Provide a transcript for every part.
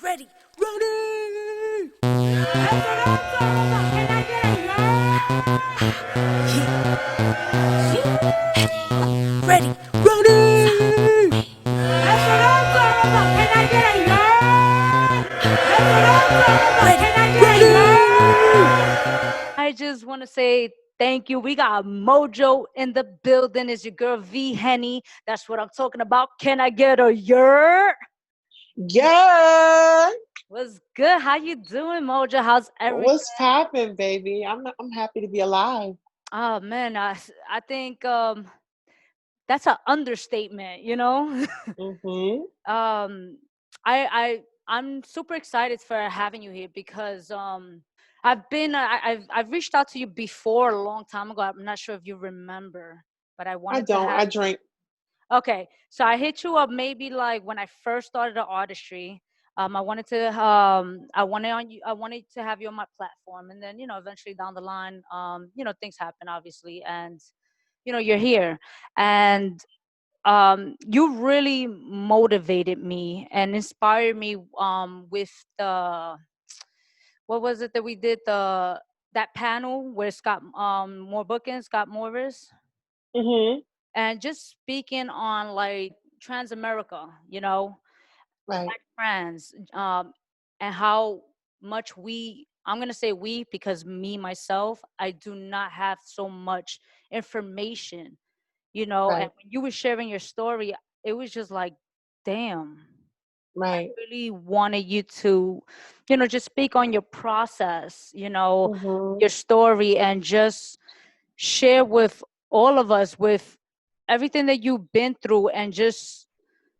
Ready, ready. Ready, ready. I just want to say thank you. We got Mojo in the building. Is your girl V-Henny? That's what I'm talking about. Can I get a Yurr? Yeah. What's good? How you doing, Mojo? How's everything? What's poppin', baby? I'm happy to be alive. Oh man, I think that's an understatement. Mm-hmm. um, I'm super excited for having you here because I've reached out to you before a long time ago. I'm not sure if you remember, but I I wanted to don't. have I drink. Okay, so I hit you up maybe like when I first started the artistry. I wanted to have you on my platform, and then eventually down the line, things happen obviously, and you're here, and you really motivated me and inspired me with the what was it that we did that panel where Scott more bookings, Scott Morris, Mm-hmm. and just speaking on like trans America, Right. black trans, and how much I'm gonna say we because me myself, I do not have so much information, and Right. when you were sharing your story, it was just like, damn, Right. really wanted you to, just speak on your process, Mm-hmm. your story, and just share with all of us with everything that you've been through and just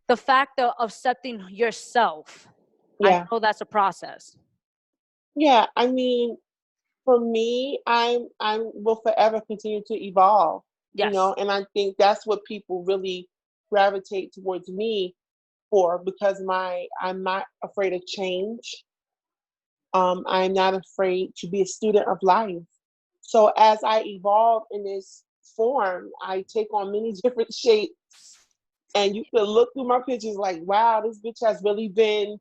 the fact of accepting yourself. I Yeah. know that's a process. Yeah. I mean, for me, I'm will forever continue to evolve. Yes. And I think that's what people really gravitate towards me for because I'm not afraid of change. I'm not afraid to be a student of life. So as I evolve in this form, I take on many different shapes. And you can look through my pictures like, wow, this bitch has really been,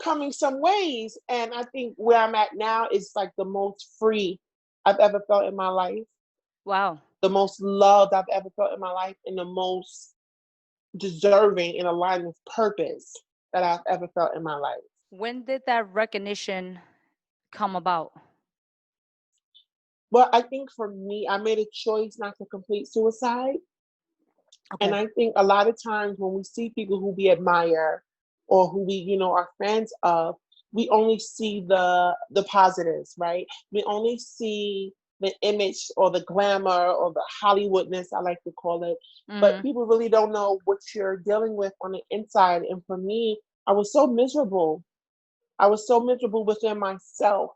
coming some ways. And I think where I'm at now is like the most free I've ever felt in my life, Wow. the most loved I've ever felt in my life, and the most deserving and aligned with purpose that I've ever felt in my life. When did that recognition come about? Well, I think for me, I made a choice not to complete suicide. And Okay. I think a lot of times when we see people who we admire or who we, are fans of, we only see the positives, right? We only see the image or the glamour or the Hollywoodness, I like to call it. But Mm-hmm. people really don't know what you're dealing with on the inside. And for me, I was so miserable. I was so miserable within myself.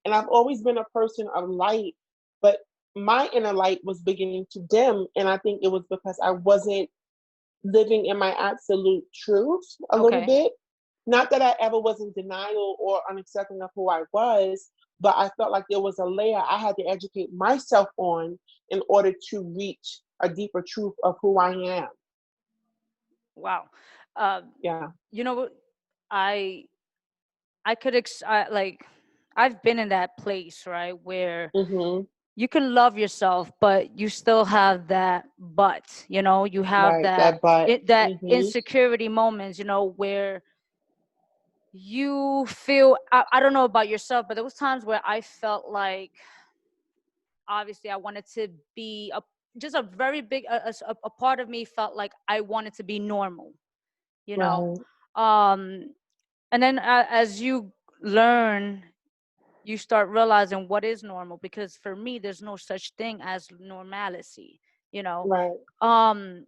And I've always been a person of light, but my inner light was beginning to dim. And I think it was because I wasn't living in my absolute truth a little Okay. bit. Not that I ever was in denial or unaccepting of who I was, but I felt like there was a layer I had to educate myself on in order to reach a deeper truth of who I am. Wow. Uh, Yeah. you know what? I like I've been in that place, right, where Mm-hmm. you can love yourself, but you still have that you have Right. That butt. that Mm-hmm. insecurity moments, where you feel I don't know about yourself, but there was times where I felt like obviously I wanted to be just a very big a part of me felt like I wanted to be normal, you know Right. um and then as you learn, you start realizing what is normal, because for me there's no such thing as normalcy, you know Right. um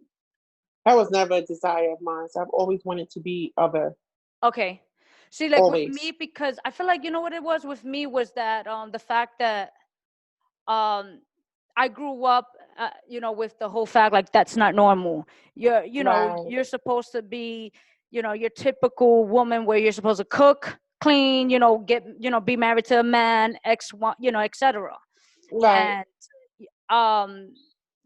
That was never a desire of mine. So I've always wanted to be other. okay, see, like with me, Always. because I feel like, what it was with me was that the fact that um I grew up with the whole fact like that's not normal. Right. You're supposed to be, your typical woman where you're supposed to cook, clean, get, be married to a man, X, etc. Right. And um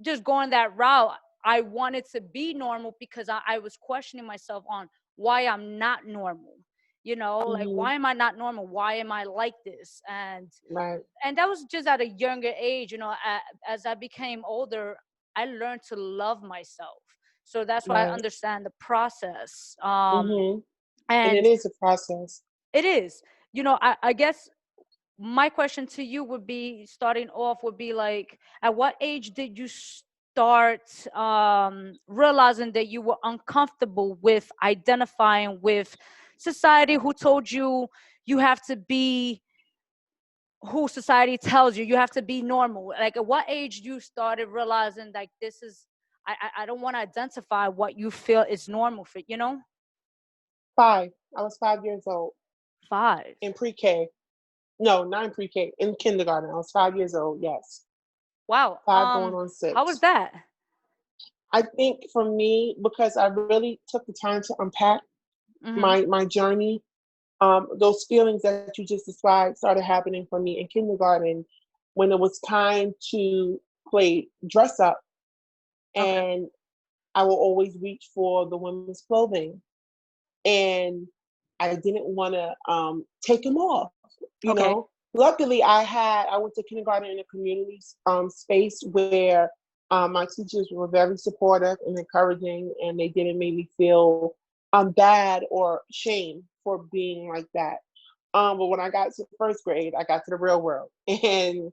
just going that route, I wanted to be normal because I was questioning myself on why I'm not normal. You know, like, Mhm. why am I not normal? Why am I like this? Right. And that was just at a younger age. You know, as I became older, I learned to love myself. So that's why I Right. understand the process. Mhm. And it And is a process. it is, you know, I guess my question to you would be, starting off, would be like, at what age did you start realizing that you were uncomfortable with identifying with society, who told you you have to be who society tells you have to be normal? Like, at what age you started realizing, like, this is, I don't want to identify what you feel is normal for, 5. I was 5 years old five. in pre-K. No, not in pre-K, in kindergarten. I was 5 years old, yes. Wow. 5 going on How was 6. that? I think for me, because I really took the time to unpack Mm-hmm. my journey, those feelings that you just described started happening for me in kindergarten when it was time to play dress up, Okay. and I will always reach for the women's clothing, and I didn't want to take them off. You Okay. know, luckily I went to kindergarten in a community space where my teachers were very supportive and encouraging, and they didn't make me feel bad or shame for being like that. But when I got to first grade, I got to the real world, and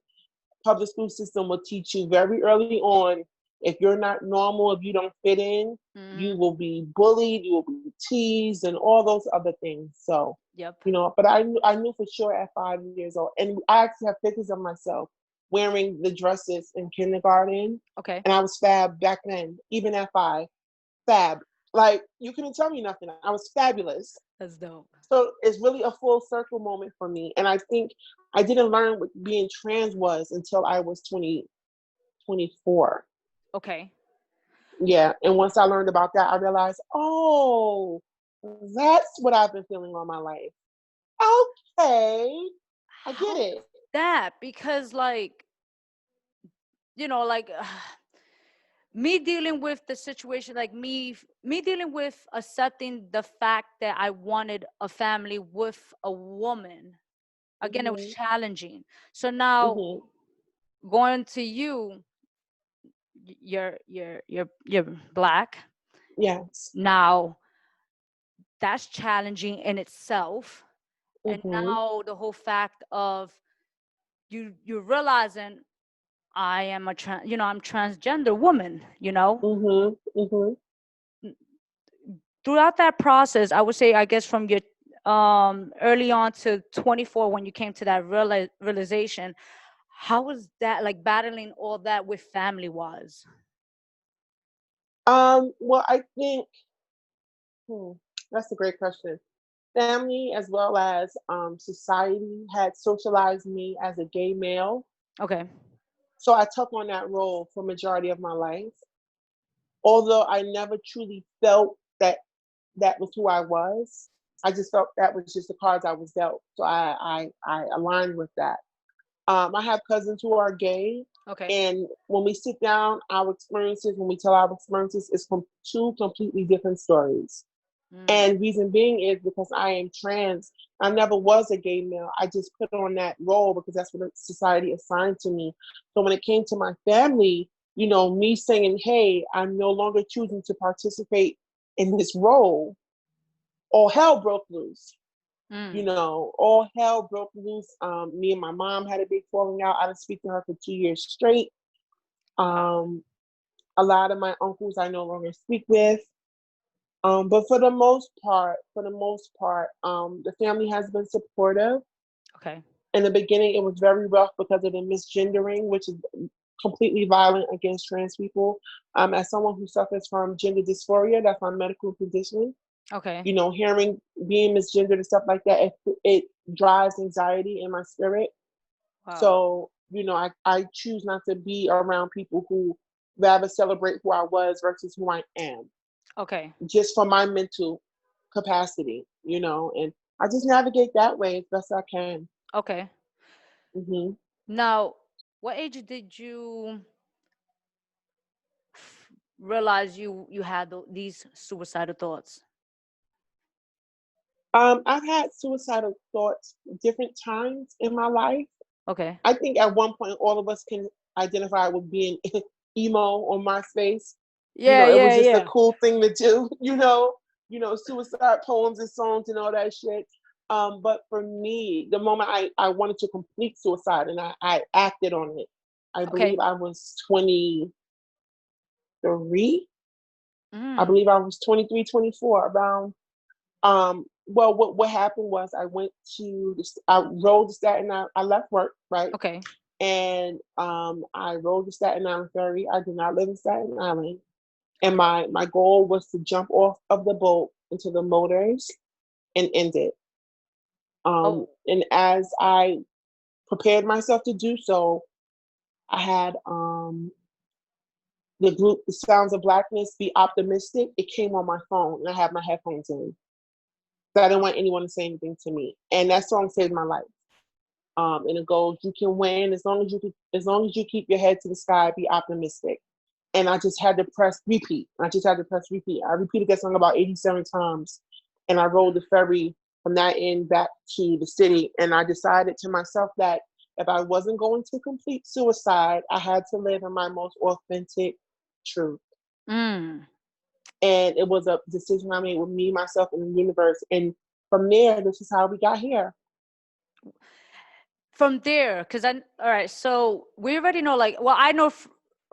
public school system will teach you very early on, if you're not normal, if you don't fit in, Mm-hmm. you will be bullied, you will be teased, and all those other things. So, Yep. but I knew for sure at 5 years old, and I actually have pictures of myself wearing the dresses in kindergarten, Okay. and I was fab back then, even at 5, fab. Like, you couldn't tell me nothing. I was fabulous. That's dope. So it's really a full circle moment for me. And I think I didn't learn what being trans was until I was 24. Okay. Yeah. And once I learned about that, I realized, oh, that's what I've been feeling all my life. Okay. I get How it. that? Because, like, like, me dealing with the situation, like, me dealing with accepting the fact that I wanted a family with a woman. Again, it was Hmm. challenging. So now, Hmm. going to you, you're black. Yes. Now, that's challenging in itself. And Hmm. now the whole fact of you realizing, I am I'm transgender woman. Hmm. Hmm. Throughout that process, I would say, I guess, from your early on to 24, when you came to that realization, how was that, like, battling all that with family was? Well, I think hmm, that's a great question. Family as well as society had socialized me as a gay male. Okay. So I took on that role for majority of my life. Although I never truly felt that that was who I was, I just felt that was just the cards I was dealt. So I aligned with that. I have cousins who are gay, Okay. and when we sit down, our experiences, when we tell our experiences, is two completely different stories. Mm. And reason being is because I am trans. I never was a gay male. I just put on that role because that's what society assigned to me. So when it came to my family, me saying, hey, I'm no longer choosing to participate in this role, all hell broke loose. Mm. All hell broke loose. Me and my mom had a big falling out. I didn't speak to her for 2 years straight. Wow. Um, a lot of my uncles I no longer speak with. But for the most part, the family has been supportive. Okay. In the beginning, it was very rough because of the misgendering, which is completely violent against trans people. As someone who suffers from gender dysphoria, that's my medical condition. Okay. Hearing being misgendered and stuff like that, it drives anxiety in my spirit. Wow. So, I choose not to be around people who rather celebrate who I was versus who I am, Okay. just for my mental capacity, and I just navigate that way as best I can. Okay. Hmm. Now, what age did you realize you had these suicidal thoughts? I've had suicidal thoughts different times in my life. Okay. I think at one point all of us can identify with being emo on MySpace. Yeah, It was yeah, just a yeah. cool thing to do. Suicide poems and songs and all that shit. But for me, the moment I wanted to complete suicide and I acted on it, I Okay. believe I was 23. I Mm. believe I was 23, 24 around. Well, what happened was I rode to Staten Island. I left work, right? Okay. And I rode the Staten Island ferry. I did not live in Staten Island, and my goal was to jump off of the boat into the motors and end it. Oh. And as I prepared myself to do so, I had the group The Sounds of Blackness, Be Optimistic. It came on my phone, and I had my headphones in. So I didn't want anyone to say anything to me, and that song saved my life. And it goes, "You can win as long as you keep your head to the sky. Be optimistic." And I just had to press repeat. I repeated that song about 87 times. And I rode the ferry from that end back to the city. And I decided to myself that if I wasn't going to complete suicide, I had to live in my most authentic truth. Mm. And it was a decision I made with me, myself, and the universe. And from there, this is how we got here. From there, because all right, so we already know, like, well, I know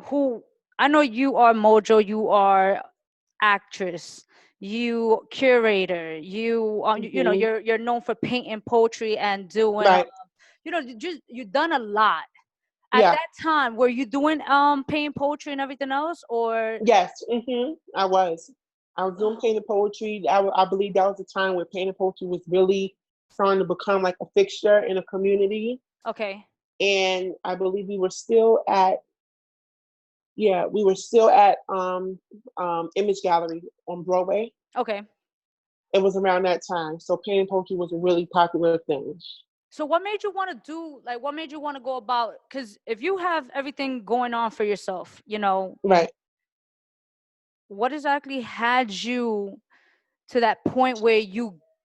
who, I know you are Mojo, you are actress, you curator, Hmm. you're known for painting poetry and doing, Right. you've done a lot. At Yeah. that time, were you doing painting poetry and everything else, or? Yes. I was. I was doing painted poetry. I believe that was the time where painted poetry was really starting to become like a fixture in a community. Okay. And I believe we were still at Image Gallery on Broadway. Okay. It was around that time. So painted poetry was a really popular thing. So what made you want to do, like, what made you want to go about, because if you have everything going on for yourself, Right. what exactly had you to that point where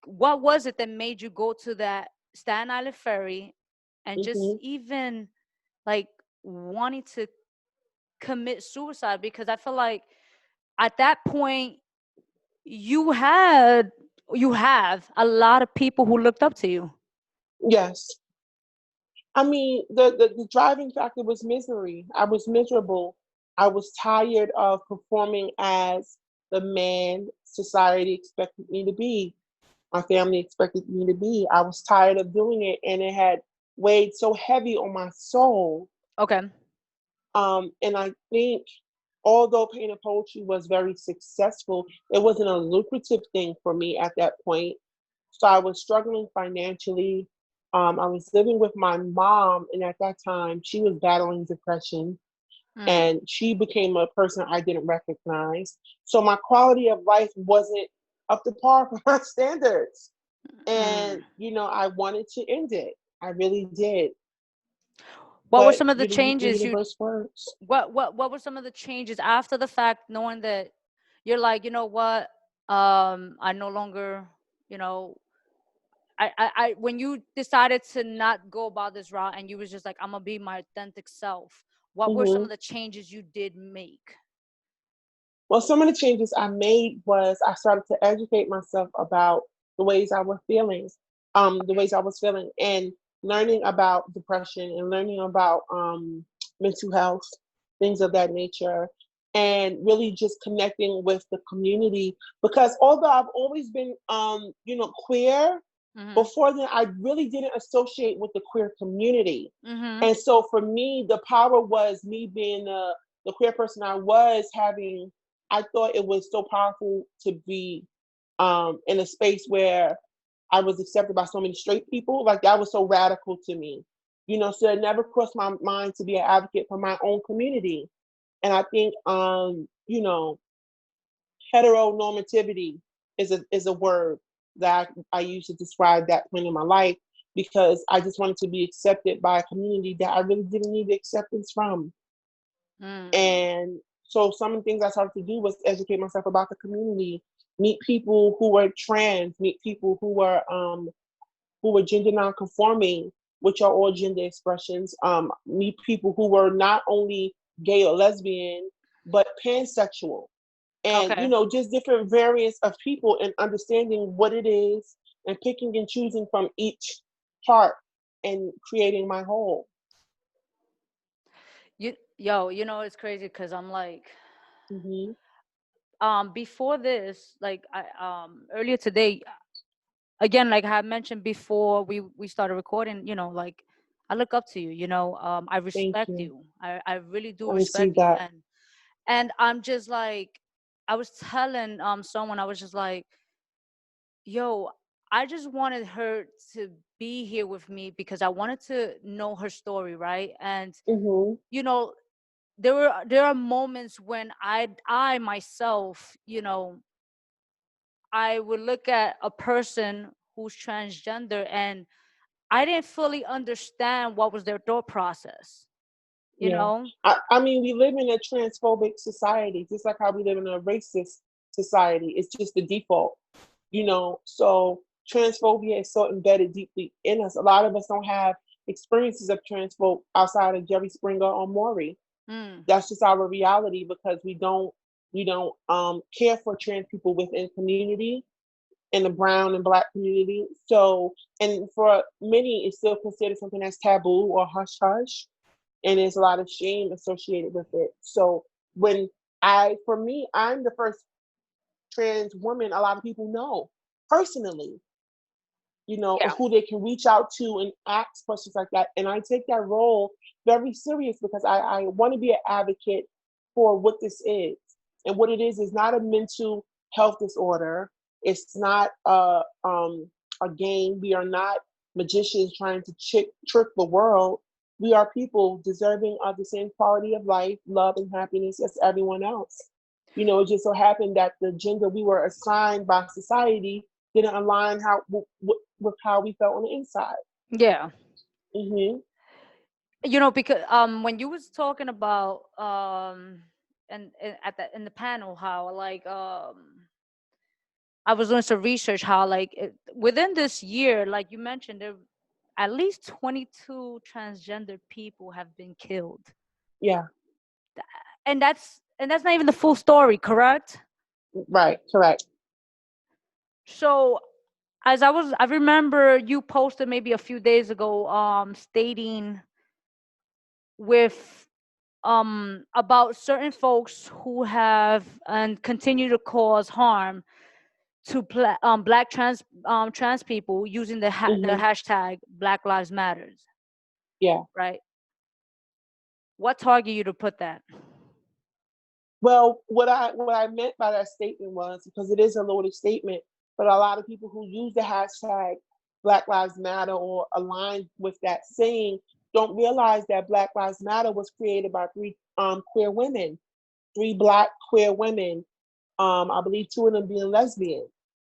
what was it that made you go to that Staten Island ferry and just Hmm. even like wanting to commit suicide? Because I feel like at that point you had you have a lot of people who looked up to you. Yes. I mean, the driving factor was misery. I was miserable. I was tired of performing as the man society expected me to be, my family expected me to be. I was tired of doing it, and it had weighed so heavy on my soul. Okay. And I think, although painting poetry was very successful, it wasn't a lucrative thing for me at that point. So I was struggling financially. I was living with my mom, and at that time, she was battling depression, Mm. and she became a person I didn't recognize. So my quality of life wasn't up to par for my standards. And, Mm. I wanted to end it. I really did. What were But some of the the changes you universe works. what were some of the changes after the fact, knowing that you're like, you know what, I no longer, you know when you decided to not go about this route and you was just like, I'm gonna be my authentic self, what were some Hmm. of the changes you did make? Well, some of the changes I made was I started to educate myself about the ways I was feeling, and learning about depression and learning about mental health, things of that nature, and really just connecting with the community. Because although I've always been, queer, Mm-hmm. before then I really didn't associate with the queer community. Mm-hmm. And so for me, the power was me being the queer person I was having. I thought it was so powerful to be in a space where I was accepted by so many straight people. Like that was so radical to me. So it never crossed my mind to be an advocate for my own community. And I think heteronormativity is a word that I use to describe that point in my life, because I just wanted to be accepted by a community that I really didn't need the acceptance from. Mm. And so some of the things I started to do was educate myself about the community, meet people who are trans, meet people who were gender nonconforming, which are all gender expressions. Meet people who were not only gay or lesbian, but pansexual, and Okay. just different variants of people, and understanding what it is, and picking and choosing from each part, and creating my whole. It's crazy because I'm like, Hmm. before this, like I earlier today, again, like I had mentioned before we started recording, like I look up to you, I Thank respect you. you. I really do I respect received you. that. And I'm just like, I was telling someone, I was just like, yo, I just wanted her to be here with me because I wanted to know her story, right? And Hmm. you know, there are moments when I myself, I would look at a person who's transgender and I didn't fully understand what was their thought process, you Yeah. know? I mean, we live in a transphobic society, just like how we live in a racist society. It's just the default, So transphobia is so embedded deeply in us. A lot of us don't have experiences of transphobe outside of Jerry Springer or Maury. Mm, That's just our reality because we don't care for trans people within community, in the brown and black community. So, and for many, it's still considered something that's taboo or hush hush, and there's a lot of shame associated with it. So when for me, I'm the first trans woman a lot of people know personally, yeah. who they can reach out to and ask questions like that. And I take that role very serious because I want to be an advocate for what this is. And what it is not a mental health disorder. It's not a game. We are not magicians trying to trick the world. We are people deserving of the same quality of life, love, and happiness as everyone else. It just so happened that the gender we were assigned by society didn't align with how we felt on the inside. Yeah. Hmm. Because when you was talking about and at the panel how like I was doing some research how like within this year, like you mentioned, there at least 22 transgender people have been killed. Yeah. And that's not even the full story, correct? Right. Correct. So I remember you posted maybe a few days ago stating with about certain folks who have and continue to cause harm to black trans people using the Hmm. hashtag Black Lives Matters, Yeah. right? What target you to put that? Well, what I meant by that statement was because it is a loaded statement, but a lot of people who use the hashtag Black Lives Matter or align with that saying don't realize that Black Lives Matter was created by three queer women, three Black queer women. I believe two of them being lesbian.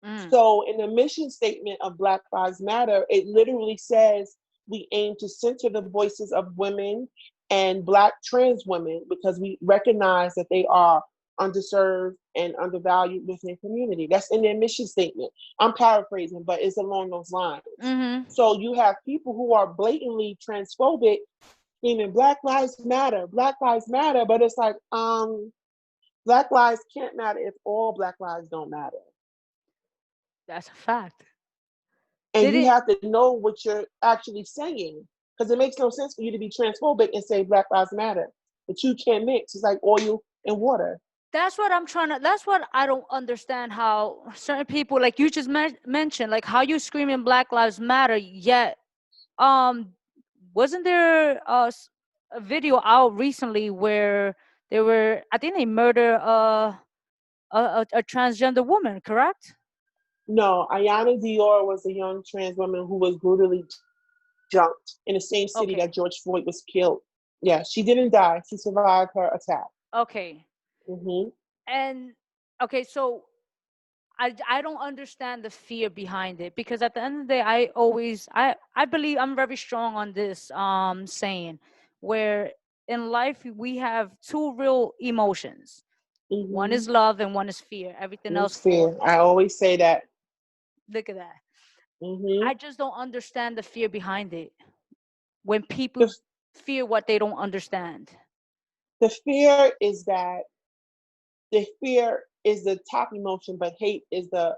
Mm, So, in the mission statement of Black Lives Matter, it literally says we aim to center the voices of women and Black trans women because we recognize that they are underserved and undervalued within community. That's in their mission statement. I'm paraphrasing, but it's along those lines. mm-hmm. So you have people who are blatantly transphobic, screaming Black Lives Matter, Black Lives Matter, but it's like, Black lives can't matter if all Black lives don't matter. That's a fact. And Did you it? have to know what you're actually saying because it makes no sense for you to be transphobic and say Black Lives Matter. The two can't mix. It's like oil and water. That's what I'm trying to. That's what I don't understand. How certain people, like you just mentioned, like how you screaming Black Lives Matter, yet um, wasn't there a video out recently where they were? I think they murder a transgender woman, correct? No, Ayana Dior was a young trans woman who was brutally jumped in the same city Okay, that George Floyd was killed. Yeah, she didn't die. She survived her attack. okay, Hmm. and okay, so I don't understand the fear behind it because at the end of the day I believe I'm very strong on this saying where in life we have two real emotions, One Mm-hmm. is love and one is fear. Everything else It's falls. fear. I always say that. Look at that. Mm-hmm. I just don't understand the fear behind it. When people The, fear what they don't understand. the fear is that the fear is the top emotion, but hate is the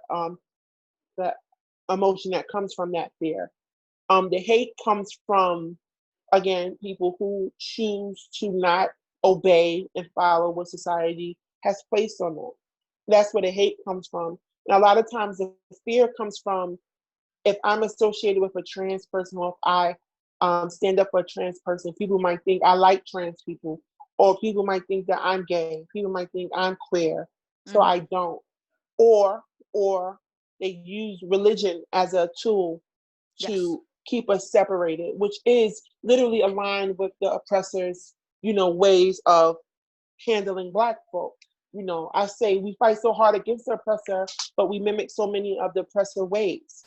emotion that comes from that fear. The hate comes from, again, people who choose to not obey and follow what society has placed on them. That's where the hate comes from. And a lot of times the fear comes from, if I'm associated with a trans person, or if I stand up for a trans person, people might think I like trans people, or people might think that I'm gay, people might think I'm queer, so Hmm. I don't. Or they use religion as a tool Yes. to keep us separated, which is literally aligned with the oppressors, ways of handling Black folk. I say we fight so hard against the oppressor, but we mimic so many of the oppressor ways.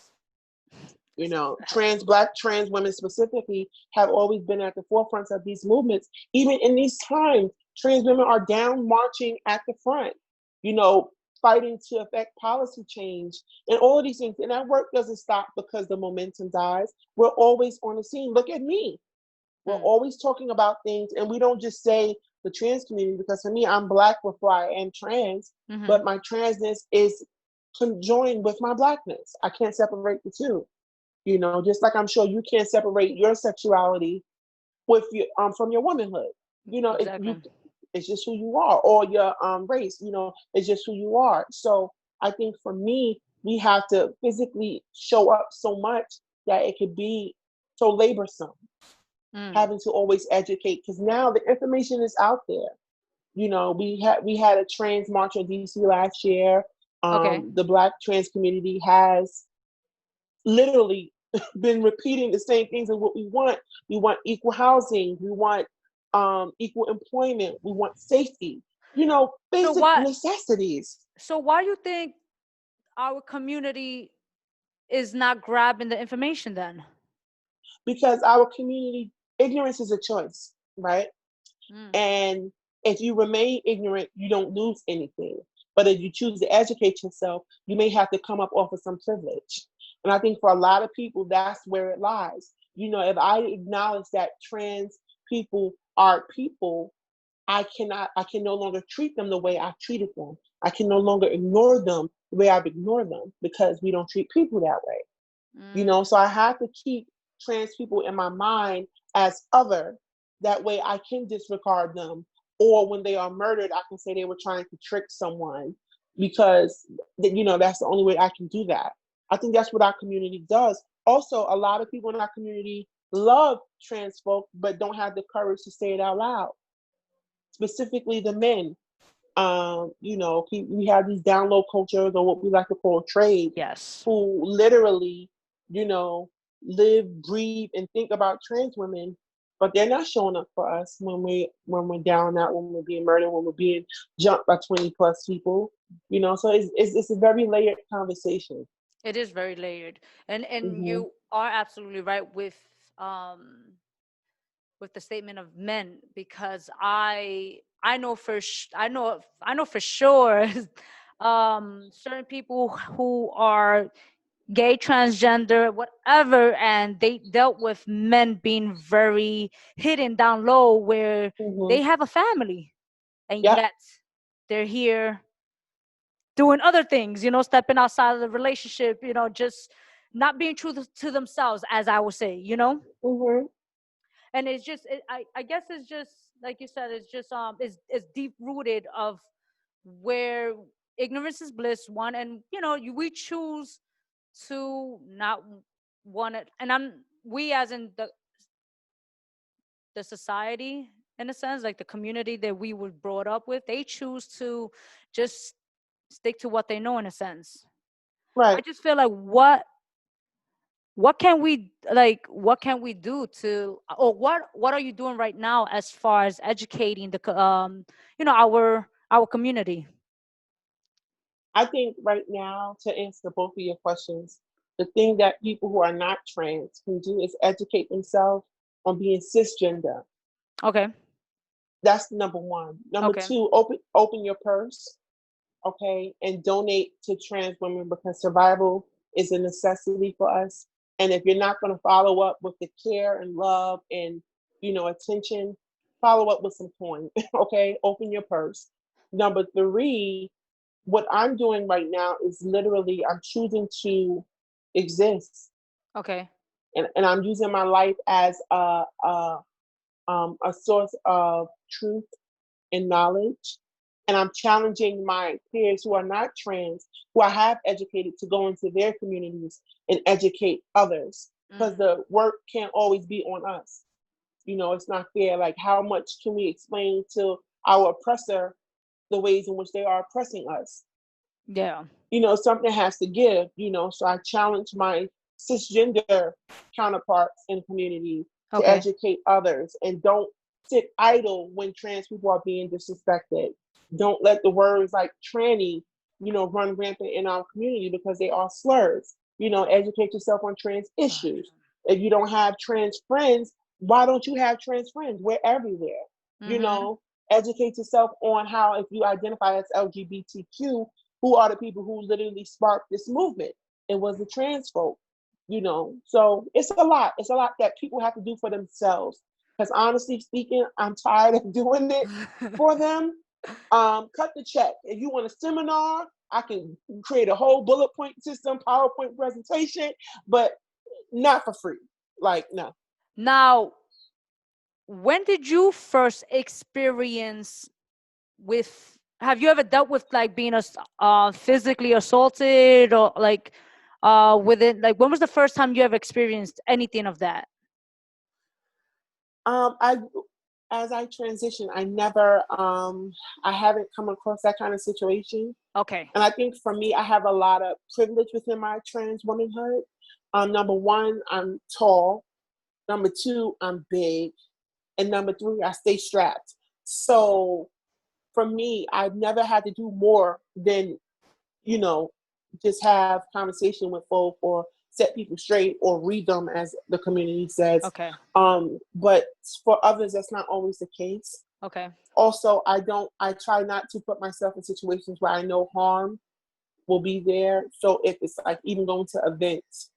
Black trans women specifically have always been at the forefront of these movements. Even in these times, trans women are down marching at the front, you know, fighting to affect policy change and all of these things. And that work doesn't stop because the momentum dies. We're always on the scene. Look at me. We're Mm. always talking about things, and we don't just say the trans community, because for me, I'm Black before I am trans, Hmm. but my transness is conjoined with my Blackness. I can't separate the two. Just like I'm sure you can't separate your sexuality with your from your womanhood. Exactly. It's just who you are, or your race. It's just who you are. So I think for me, we have to physically show up so much that it could be so laborsome, Mm. having to always educate, because now the information is out there. We had a trans march in DC last year. Okay. The Black trans community has literally been repeating the same things of what we want. We want equal housing. We want equal employment. We want safety. So Basic what? necessities. So why do you think our community is not grabbing the information then? Because our community, ignorance is a choice, right? Mm. And if you remain ignorant, you don't lose anything. But if you choose to educate yourself, you may have to come up off of some privilege. And I think for a lot of people, that's where it lies. If I acknowledge that trans people are people, I can no longer treat them the way I've treated them. I can no longer ignore them the way I've ignored them, because we don't treat people that way. Mm. So I have to keep trans people in my mind as other. That way I can disregard them. Or when they are murdered, I can say they were trying to trick someone, because, that's the only way I can do that. I think that's what our community does. Also, a lot of people in our community love trans folk, but don't have the courage to say it out loud, specifically the men. We have these down low cultures, or what we like to call trades, Yes. who literally, you know, live, breathe, and think about trans women, but they're not showing up for us when we're down out, when we're being murdered, when we're being jumped by 20 plus people. So it's a very layered conversation. It is very layered, and Hmm. you are absolutely right with the statement of men, because I know for sure certain people who are gay, transgender, whatever, and they dealt with men being very hidden down low, where Hmm. they have a family, and Yep. yet they're here doing other things, stepping outside of the relationship, just not being true to themselves, as I would say. Hmm. And it's just I guess it's just like you said, it's just it's deep rooted of where ignorance is bliss, one, and we choose to not want it, and we, as in the society, in a sense, like the community that we were brought up with, they choose to just stick to what they know, in a sense. I Right. just feel like what can we do to, or what are you doing right now as far as educating our community? I think right now, to answer both of your questions, the thing that people who are not trans can do is educate themselves on being cisgender. Okay. That's number one. Number Okay. two, open your purse, okay, and donate to trans women because survival is a necessity for us. And if you're not going to follow up with the care and love and attention, follow up with some coin, okay? Open your purse. Number three, what I'm doing right now is literally I'm choosing to exist, Okay. and I'm using my life as a source of truth and knowledge. And I'm challenging my peers who are not trans, who I have educated, to go into their communities and educate others. Because Mm. the work can't always be on us. It's not fair. Like, how much can we explain to our oppressor the ways in which they are oppressing us? Yeah. Something has to give. So I challenge my cisgender counterparts in the community to Okay. educate others, and don't sit idle when trans people are being disrespected. Don't let the words like tranny, run rampant in our community because they are slurs. Educate yourself on trans issues. If you don't have trans friends, why don't you have trans friends? We're everywhere. You Mm-hmm. know, educate yourself on how, if you identify as LGBTQ, who are the people who literally sparked this movement. It was the trans folk. So it's a lot. It's a lot that people have to do for themselves. Because honestly speaking, I'm tired of doing it for them. Cut the check. If you want a seminar, I can create a whole bullet point system, PowerPoint presentation, but not for free. Like, no. Now, when did you first experience with? Have you ever dealt with like being physically assaulted or like within like when was the first time you ever experienced anything of that? I As I transition, I haven't come across that kind of situation. Okay. And I think for me, I have a lot of privilege within my trans womanhood. Number one, I'm tall. Number two, I'm big. And number three, I stay strapped. So for me, I've never had to do more than, you know, just have conversation with folk or set people straight or read them, as the community says. Okay. But for others, that's not always the case. Okay. Also, I try not to put myself in situations where I know harm will be there. So if it's like even going to events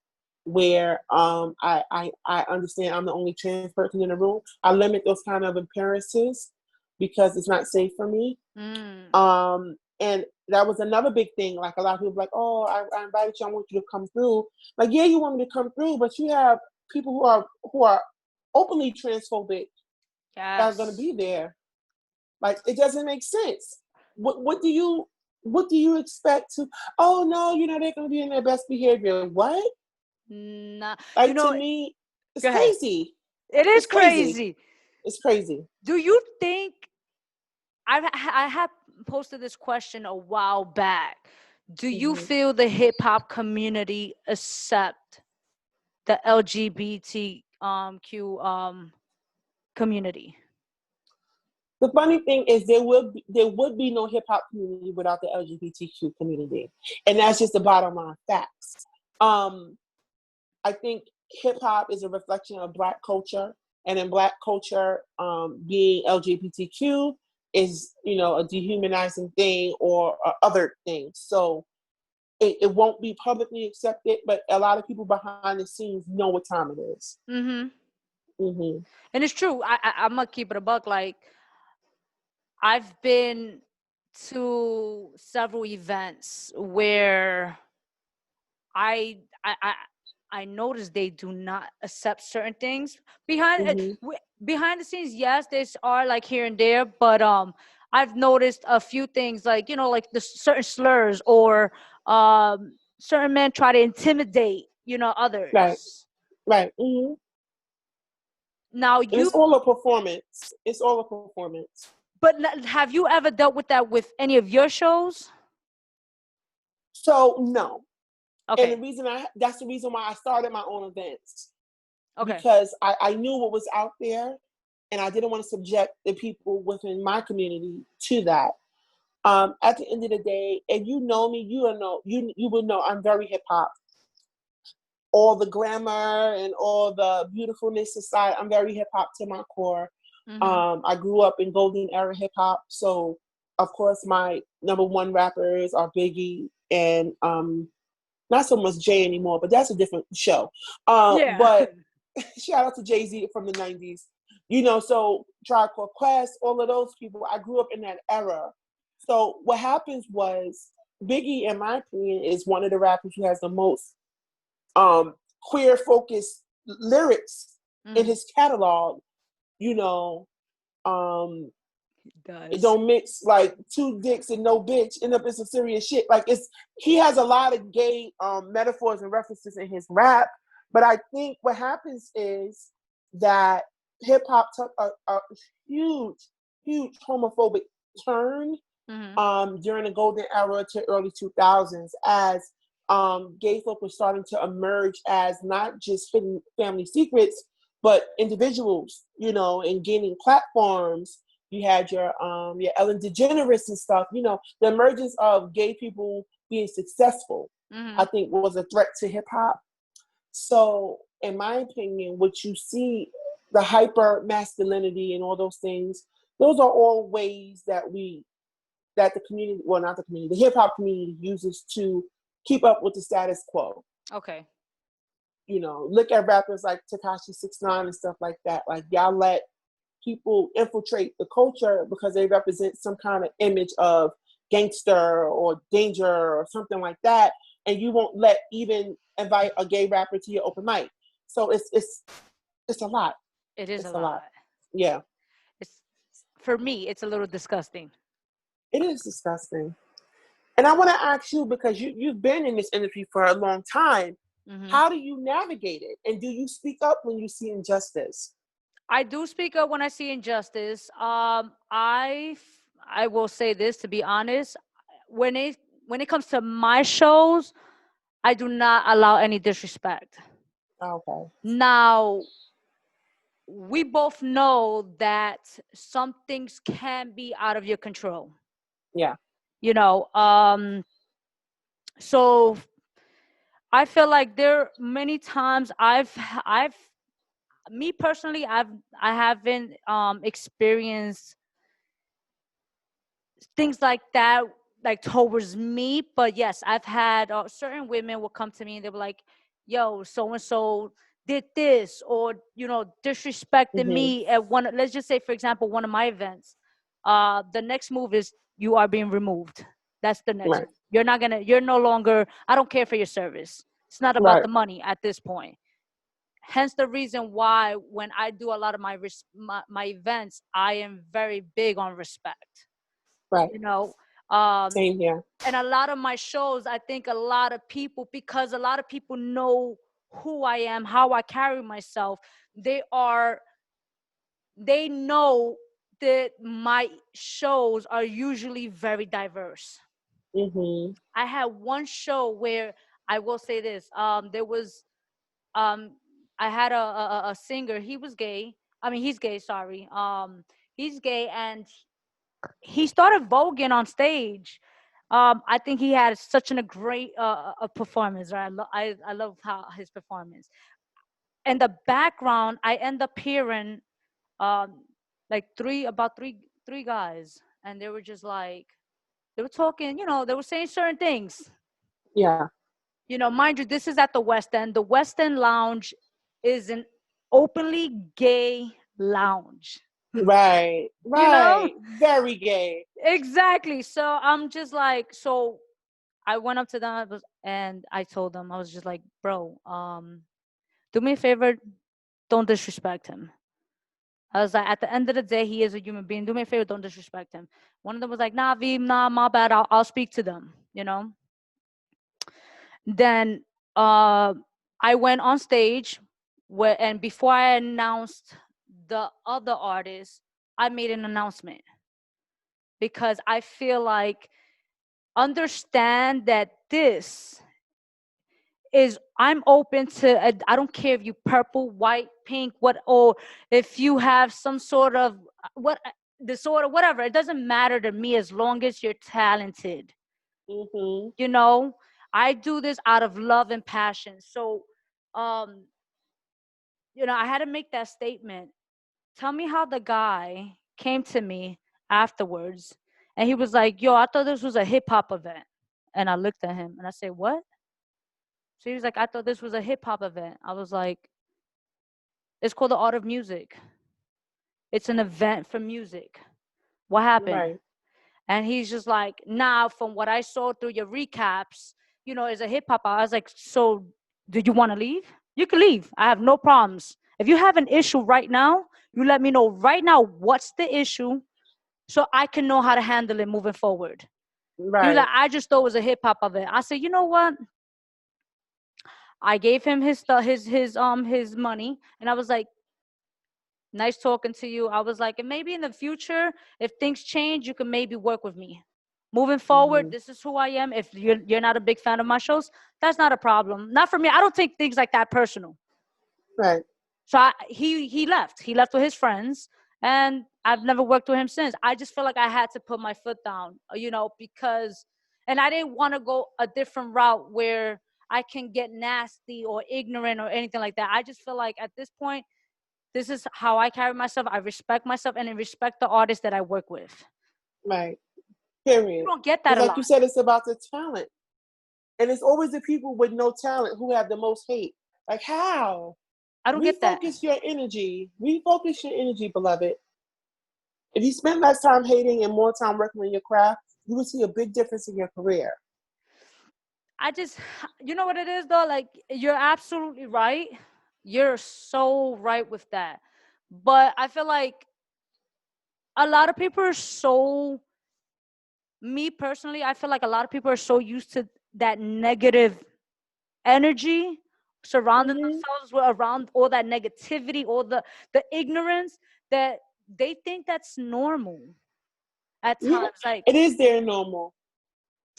where I understand I'm the only trans person in the room, I limit those kind of appearances because it's not safe for me. Mm. And that was another big thing. Like, a lot of people like, oh, I invited you, I want you to come through. Like, yeah, you want me to come through, but you have people who are openly transphobic that are going to Yes. be there. Like, it doesn't make sense. What do you expect to? Oh no, they're going to be in their best behavior. What? Nah. You Like, to know, me, it's go ahead. crazy. It is It's crazy. crazy. It's crazy. Do you think I had posted this question a while back. Do you Hmm. feel the hip hop community accept the LGBTQ community? The funny thing is, there would be no hip hop community without the LGBTQ community, and that's just the bottom line facts. Um, I think hip hop is a reflection of Black culture, and in Black culture, being LGBTQ is a dehumanizing thing or other thing. So it won't be publicly accepted, but a lot of people behind the scenes know what time it is. Mm-hmm. Mm-hmm. And it's true. I'm gonna keep it a buck. Like I've been to several events where I I I I noticed they do not accept certain things Mm-hmm. behind the scenes. Yes, there's are like here and there, but I've noticed a few things like like the certain slurs or certain men try to intimidate Right. others. Right. Mm-hmm. Now And it's all a performance. It's all a performance. have you ever dealt with that with any of your shows? So no. And Okay, that's the reason why I started my own events, okay, because I knew what was out there, and I didn't want to subject the people within my community to that. At the end of the day, if you know me, you will know I'm very hip hop. All the glamour and all the beautifulness aside, I'm very hip hop to my core. Mm-hmm. I grew up in golden era hip hop, so of course my number one rappers are Biggie and not so much Jay anymore, but that's a different show. Yeah. But shout out to Jay-Z from the 90s. So Tribe Called Quest, all of those people, I grew up in that era. So what happens was Biggie, in my opinion, is one of the rappers who has the most queer focused lyrics in Mm, his catalog. You know, um, it it does. don't mix like two dicks and no bitch, end up in some serious shit. Like he has a lot of gay metaphors and references in his rap. But I think what happens is that hip hop took a huge, huge homophobic turn Mm-hmm. during the golden era to early 2000s as gay folk were starting to emerge as not just hidden family secrets, but individuals, and gaining platforms. You had your Ellen DeGeneres and stuff. The emergence of gay people being successful, Mm-hmm. I think, was a threat to hip hop. So, in my opinion, what you see, the hyper masculinity and all those things, those are all ways that the community, well, not the community, the hip hop community uses to keep up with the status quo. Okay. Look at rappers like Tekashi 6ix9ine and stuff like that. Like y'all let people infiltrate the culture because they represent some kind of image of gangster or danger or something like that, and you won't let even invite a gay rapper to your open mic. So it's a lot. It is a It's a lot. lot. Yeah, It's for me, it's a little disgusting. it is disgusting. And I want to ask you, because you've been in this industry for a long time, Mm-hmm. how do you navigate it? And do you speak up when you see injustice? I do speak up when I see injustice. I will say this, to be honest, when it comes to my shows, I do not allow any disrespect. Okay. Now, we both know that some things can be out of your control. Yeah. You know, so I feel like there many times I've me personally I haven't experienced things like that, like towards me, but yes, I've had certain women will come to me and they were like, yo, so and so did this, or disrespected Hmm. me at one, let's just say for example, one of my events. The next move is you are being removed. That's the next Right. move. You're no longer, I don't care for your service. It's not about Right. the money at this point. Hence the reason why when I do a lot of my events, I am very big on respect. Right. you know um Same here. and a lot of my shows, I think a lot of people, because a lot of people know who I am, how I carry myself, they are they know that my shows are usually very diverse. Hmm. I had one show where, I will say this, there was um I had a singer. He was gay. I mean, he's gay, sorry. He's gay, and he started voguing on stage. I think he had such a great a performance. Right, I love how his performance. In the background, I end up hearing um like three guys, and they were just like, they were talking. They were saying certain things. Yeah. Mind you, this is at the West End. The West End Lounge is an openly gay lounge. Right. You know Right. Very gay. exactly. So I'm just like, so I went up to them, and I told them, I was just like, bro, do me a favor, don't disrespect him. I was like, at the end of the day, he is a human being. Do me a favor, don't disrespect him. One of them was like, nah, V, nah, my bad. I'll speak to them. Then I went on stage, and before I announced the other artist, I made an announcement, because I feel like, understand that this is, I'm open to, I don't care if you purple, white, pink, what, or if you have some sort of what disorder, whatever. It doesn't matter to me as long as you're talented. Hmm. you know I do this out of love and passion. So um I had to make that statement. Tell me how the guy came to me afterwards and he was like, yo, I thought this was a hip hop event. And I looked at him and I said, what? So he was like, I thought this was a hip hop event. I was like, it's called the Art of Music. It's an event for music. What happened? Right. And he's just like, now from what I saw through your recaps, it's a hip hop. I was like, so do you want to leave? You can leave. I have no problems. If you have an issue right now, you let me know right now what's the issue so I can know how to handle it moving forward. He was Right. like, I just thought it was a hip hop event. I said, you know what? I gave him his stuff, his money, and I was like, nice talking to you. I was like, and maybe in the future, if things change, you can maybe work with me. Moving forward, Hmm. this is who I am. If you're not a big fan of my shows, that's not a problem. Not for me. I don't take things like that personal. Right. So he left. He left with his friends, and I've never worked with him since. I just feel like I had to put my foot down, because, and I didn't want to go a different route where I can get nasty or ignorant or anything like that. I just feel like at this point, this is how I carry myself. I respect myself and I respect the artists that I work with. Right. You Period. don't get that Because a like you lot. said, it's about the talent. And it's always the people with no talent who have the most hate. Like how? I don't get that. Refocus your energy. Refocus your energy, beloved. If you spend less time hating and more time working on your craft, you will see a big difference in your career. I just, you know what it is though? Like, you're absolutely right. You're so right with that. But I feel like a lot of people are so, me personally, I feel like a lot of people are so used to that negative energy surrounding Hmm. themselves with around all that negativity, all the ignorance, that they think that's normal at Yeah, times. Like, it is their normal.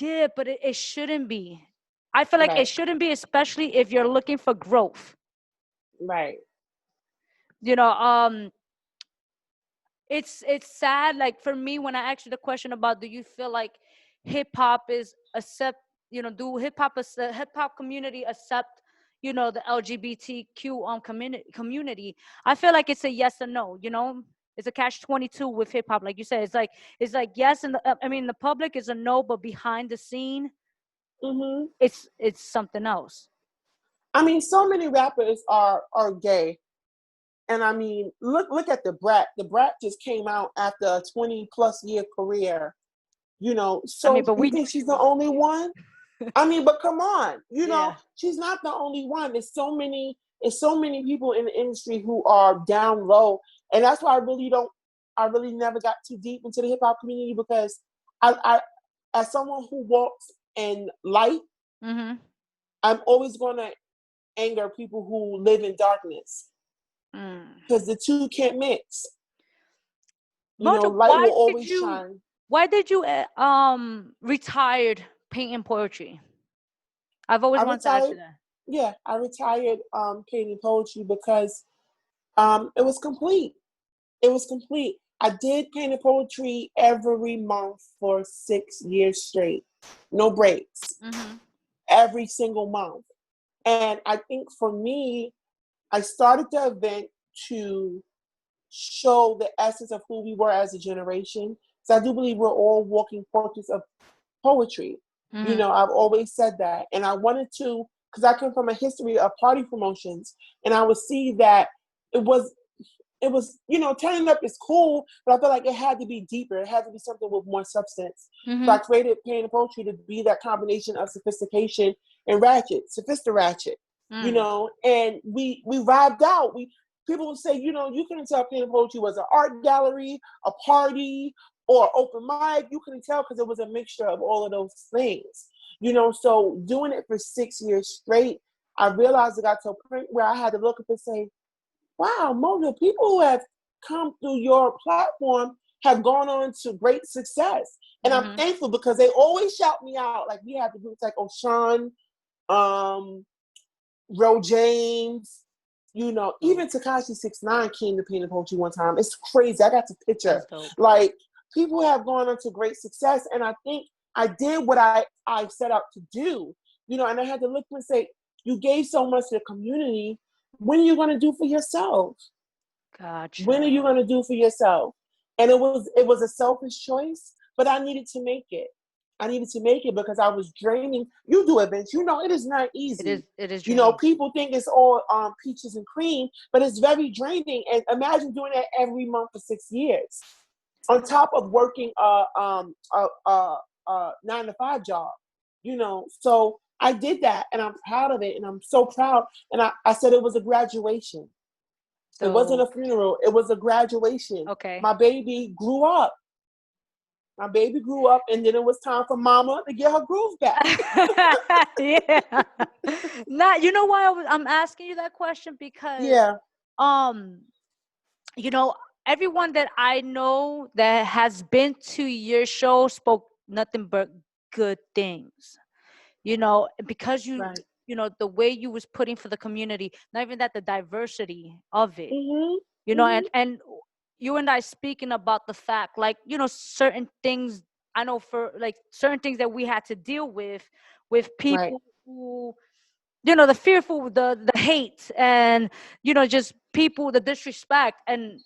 yeah, but it shouldn't be. I feel like it Right. shouldn't be, especially if you're looking for growth. Right. You know, um, it's sad. Like for me, when I asked you the question about, do you feel like hip hop is accept? Do hip hop community accept? The LGBTQ community. I feel like it's a yes or no. It's a catch 22 with hip hop. Like you said, it's like yes, and I mean the public is a no, but behind the scene, Hmm. it's something else. I mean, so many rappers are gay. And I mean, look at the Brat. The Brat just came out after a 20+ year career. I mean, So but you we knew think she she's the was only gay. one? I mean, but come on, Yeah. she's not the only one. There's so many people in the industry who are down low. And that's why I really never got too deep into the hip hop community because I as someone who walks in light, Mm-hmm. I'm always going to anger people who live in darkness Mm. because the two can't mix. Mojo, Light will always shine. why did you retired painting poetry? I've I always wanted to ask retired. you that. Yeah, I retired painting poetry because it was complete. It was complete. I did painting poetry every month for 6 years straight, no breaks, Mm-hmm. every single month. And I think for me, I started the event to show the essence of who we were as a generation. So I do believe we're all walking portraits of poetry. Mm-hmm. I've always said that. And I wanted to, because I come from a history of party promotions, and I would see that it was turning up is cool, but I felt like it had to be deeper. It had to be something with more substance. So Mm-hmm. I created pain and poetry to be that combination of sophistication and ratchet, sophistiratchet, Mm. and we vibed out. People would say, you couldn't tell pain and poetry was an art gallery, a party, or open mic. You couldn't tell because it was a mixture of all of those things. So doing it for 6 years straight, I realized it got to a point where I had to look up and say, wow, Mojo, people who have come through your platform have gone on to great success. And I'm Mm-hmm. thankful because they always shout me out. Like we have the groups like O'Shawn, um, Ro James, Dope. even Takashi 69 came to Paint and Poetry one time. It's crazy. I got the picture. That's dope. Like people have gone on to great success. And I think I did what I set out to do, and I had to look and say, you gave so much to the community. When are you going to do for yourself? When are Gotcha. you going to do for yourself? And it was a selfish choice, but I needed to make it. I needed to make it because I was draining. You do events, it is not easy. It is draining. People think it's all peaches and cream, but it's very draining. And imagine doing that every month for 6 years, on top of working a 9 to 5 job. So I did that, and I'm proud of it, and I'm so proud. And I said it was a graduation. It wasn't So a funeral. It was a graduation. okay. My baby grew up. And then it was time for mama to get her groove back. Yeah. Not, you know why I'm asking you that question? Because Yeah, um you know, everyone that I know that has been to your show spoke nothing but good things. Because right. the way you was putting for the community, not even that, the diversity of it, Mhm. and Mhm. you and I speaking about the fact, like, certain things. I know, for like certain things that we had to deal with Right. people who, the fearful, the hate, and just people, the disrespect. And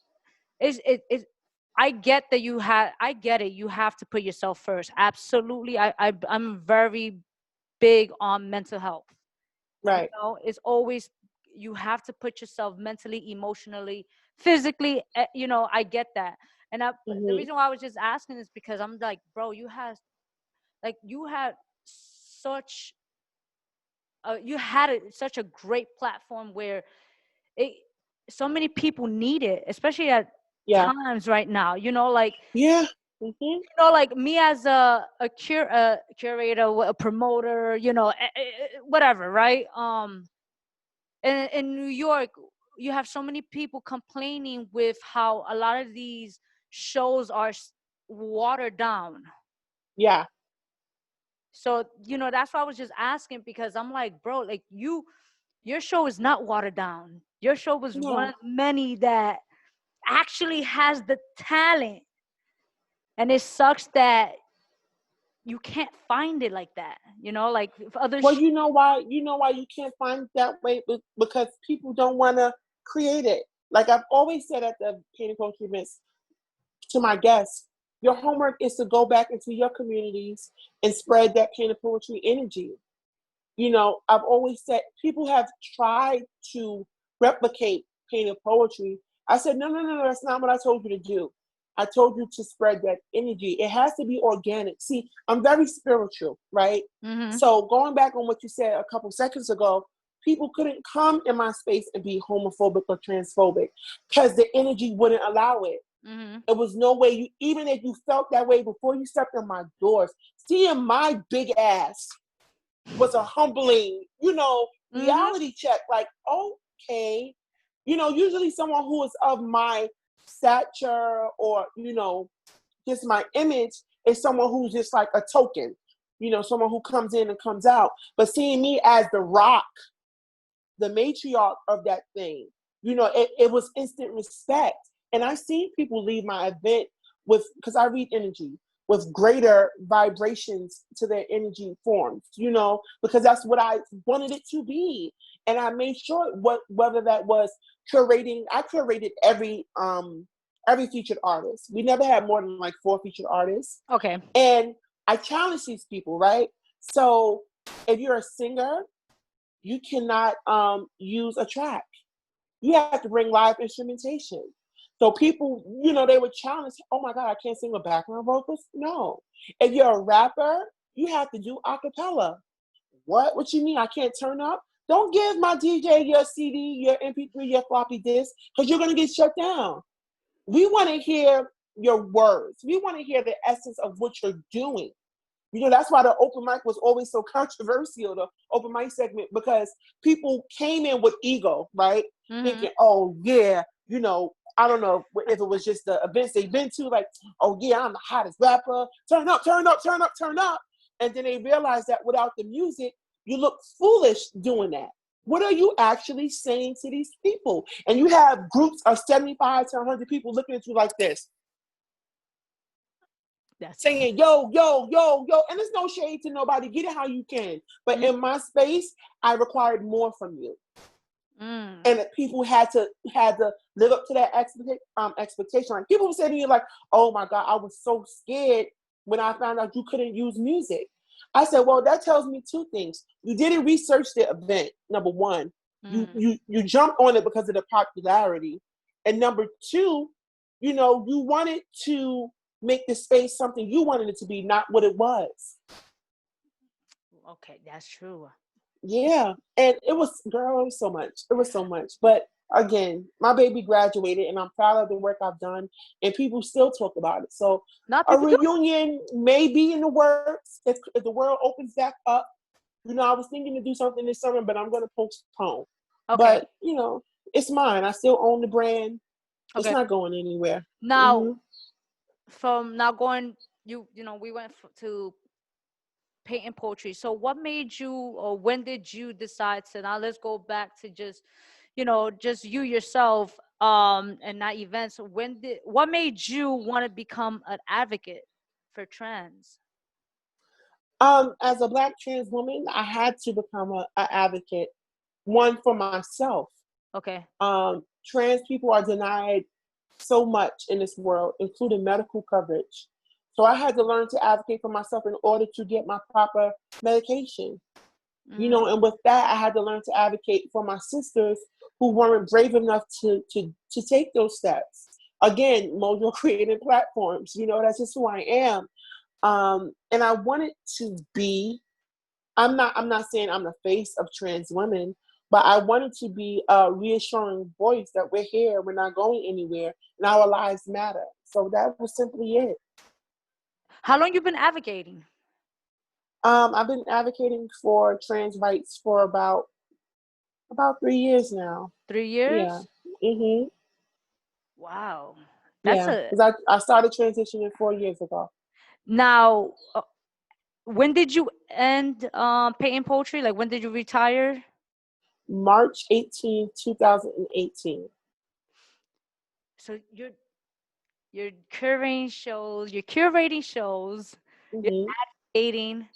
it's I get that I get it, you have to put yourself first. Absolutely. I'm very big on mental health. Right. It's always, you have to put yourself mentally, emotionally, physically, I get that. And the Mhm. reason why I was just asking is because I'm like, bro, you had such such a great platform where it so many people need it, especially at Yeah. times right now, like, Yeah. Mhm. like me as a curator, a promoter, whatever, right? In New York, you have so many people complaining with how a lot of these shows are watered down. Yeah. So, that's why I was just asking, because I'm like, bro, like, your show is not watered down. Your show was one No. of many that actually has the talent. And it sucks that you can't find it like that, like if other Well, you know why? You know why you can't find it that way? Because people don't want to create it. Like I've always said at the painting poetry events to my guests, your homework is to go back into your communities and spread that painting poetry energy. I've always said people have tried to replicate painted poetry. I said, no, no, no, no, that's not what I told you to do. I told you to spread that energy. It has to be organic. See, I'm very spiritual, right? hmm So going back on what you said a couple seconds ago, people couldn't come in my space and be homophobic or transphobic because the energy wouldn't allow it. hmm There was no way even if you felt that way before you stepped in my doors, seeing my big ass was a humbling, hmm reality check. Like, okay, usually someone who is of my stature or, just my image is someone who's just like a token, someone who comes in and comes out. But seeing me as the rock, the matriarch of that thing, it was instant respect. And I've seen people leave my event because I read energy, with greater vibrations to their energy forms, because that's what I wanted it to be. And I made sure whether that was I curated every featured artist. We never had more than like 4 featured artists. Okay. And I challenge these people, right? So if you're a singer, you cannot use a track. You have to bring live instrumentation. So people, they would challenge, oh my God, I can't sing with background vocals. No. If you're a rapper, you have to do a cappella. What you mean? I can't turn up? Don't give my DJ your CD, your MP3, your floppy disk, because you're going to get shut down. We want to hear your words. We want to hear the essence of what you're doing. That's why the open mic was always so controversial, the open mic segment, because people came in with ego, right? hmm Thinking, oh, yeah, I don't know if it was just the events they've been to, like, oh, yeah, I'm the hottest rapper. Turn up, turn up, turn up, turn up. And then they realize that without the music, you look foolish doing that. What are you actually saying to these people? And you have groups of 75 to 100 people looking at you like this, That's saying, yo, yo, yo, yo. And there's no shade to nobody. Get it how you can. But mm, in my space, I required more from you. Mm. and that people had to live up to that expectation. Like people would say to me, like, "Oh my God, I was so scared when I found out you couldn't use music." I said, "Well, that tells me two things. You didn't research the event. Number one, you Mm. you you jumped on it because of the popularity, and number two, you wanted to make the space something you wanted it to be, not what it was." Okay, that's true. Yeah, and it was, girl, it was so much. It was so much. But again, my baby graduated, and I'm proud of the work I've done, and people still talk about it. So Not a people do. reunion may be in the works if the world opens back up. I was thinking to do something this summer, but I'm going to postpone. Okay. But it's mine. I still own the brand. It's Okay. not going anywhere. Now, Hmm. from now going, we went to painting poetry. So what made you, or when did you decide to, now let's go back to just, just you yourself, and not events. What made you want to become an advocate for trans? As a Black trans woman, I had to become a advocate. One, for myself. Okay. Trans people are denied so much in this world, including medical coverage. So I had to learn to advocate for myself in order to get my proper medication. Mm. And with that, I had to learn to advocate for my sisters who weren't brave enough to take those steps. Again, Mojo creating platforms. That's just who I am. And I wanted to be. I'm not saying I'm the face of trans women, but I wanted to be a reassuring voice that we're here, we're not going anywhere, and our lives matter. So that was simply it. How long you been advocating? I've been advocating for trans rights for about 3 years now. 3 years? Yeah. Mhm. Wow. That's Yeah. a Because I started transitioning 4 years ago, Now, when did you end painting poetry? Like, when did you retire? March 18, 2018. So you're curating shows, you're curating shows, you're Mhm. dating,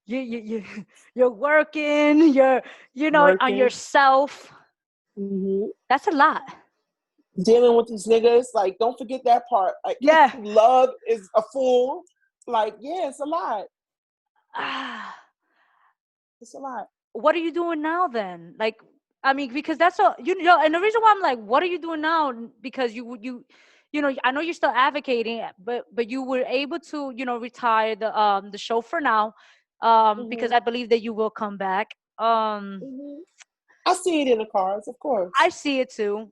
you're working, on Working. yourself. Mhm. That's a lot. Dealing with these niggas. Like, don't forget that part. Like, Yeah. love is a fool. Like, yeah, it's a lot. Ah, It's a lot. what are you doing now then? Like, I mean, because that's a and the reason why I'm like, what are you doing now? Because I know you're still advocating, but you were able to, retire the show for now, because Hmm. I believe that you will come back. Hmm. I see it in the cars, of I course. see it too.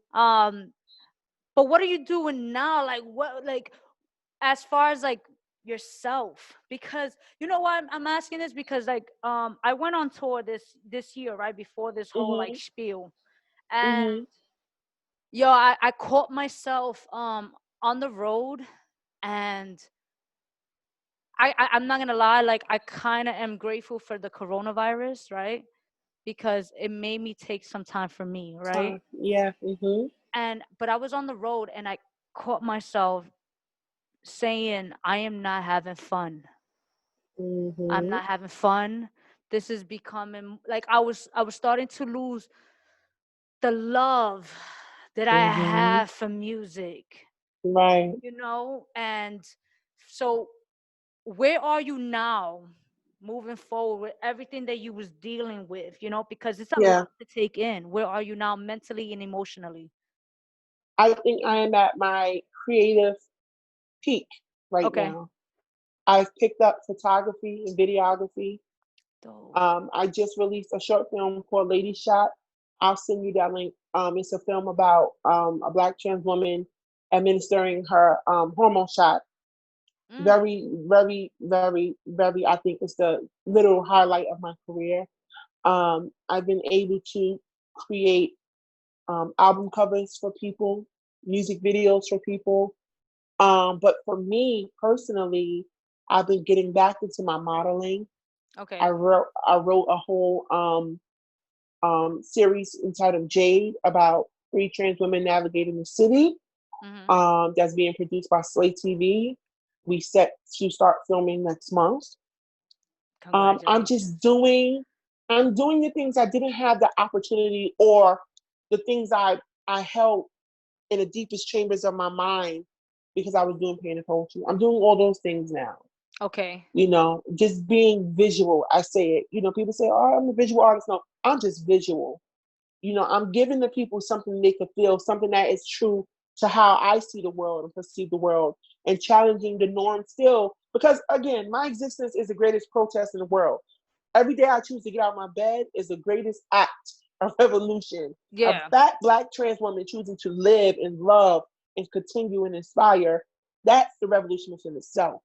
But what are you doing now? Like, what, like, as far as like yourself? Because you know why I'm asking this, because like I went on tour this year, right before this whole like Hmm. spiel, and Hmm. I caught myself on the road, and I'm not gonna lie, like I kind of am grateful for the coronavirus, right? Because it made me take some time for me, right? Time. Yeah. Hmm. And but I was on the road, and I caught myself saying, I am not having fun. I'm Hmm. not having fun. This is becoming like I was starting to lose the love that I Hmm. have for music, Right. and so where are you now, moving forward with everything that you was dealing with, because it's a lot Yeah. to take in. Where are you now mentally and emotionally? I think I am at my creative peak right Okay. now. I've picked up photography and videography. Dope. I just released a short film called Lady Shot. I'll send you that link. It's a film about a Black trans woman administering her hormone shot. Mm, Very, very, very, very, I think it's the literal highlight of my career. I've been able to create album covers for people, music videos for people. But for me personally, I've been getting back into my modeling. I okay. wrote a whole series entitled Jade about three trans women navigating the city. Hmm. That's being produced by Slay TV. We set to start filming next month. I'm just Congratulations. doing I'm doing the things I didn't have the opportunity, or the things I held in the deepest chambers of my mind because I was doing pain and poetry. I'm doing all those things now. Okay. Just being visual. I say it. People say, "Oh, I'm a visual artist." No, I'm just visual. I'm giving the people something they could feel, something that is true to how I see the world and perceive the world, and challenging the norm still. Because again, my existence is the greatest protest in the world. Every day I choose to get out of my bed is the greatest act of revolution. A Yeah. fat Black trans woman choosing to live and love and continue and inspire. That's the revolution within itself.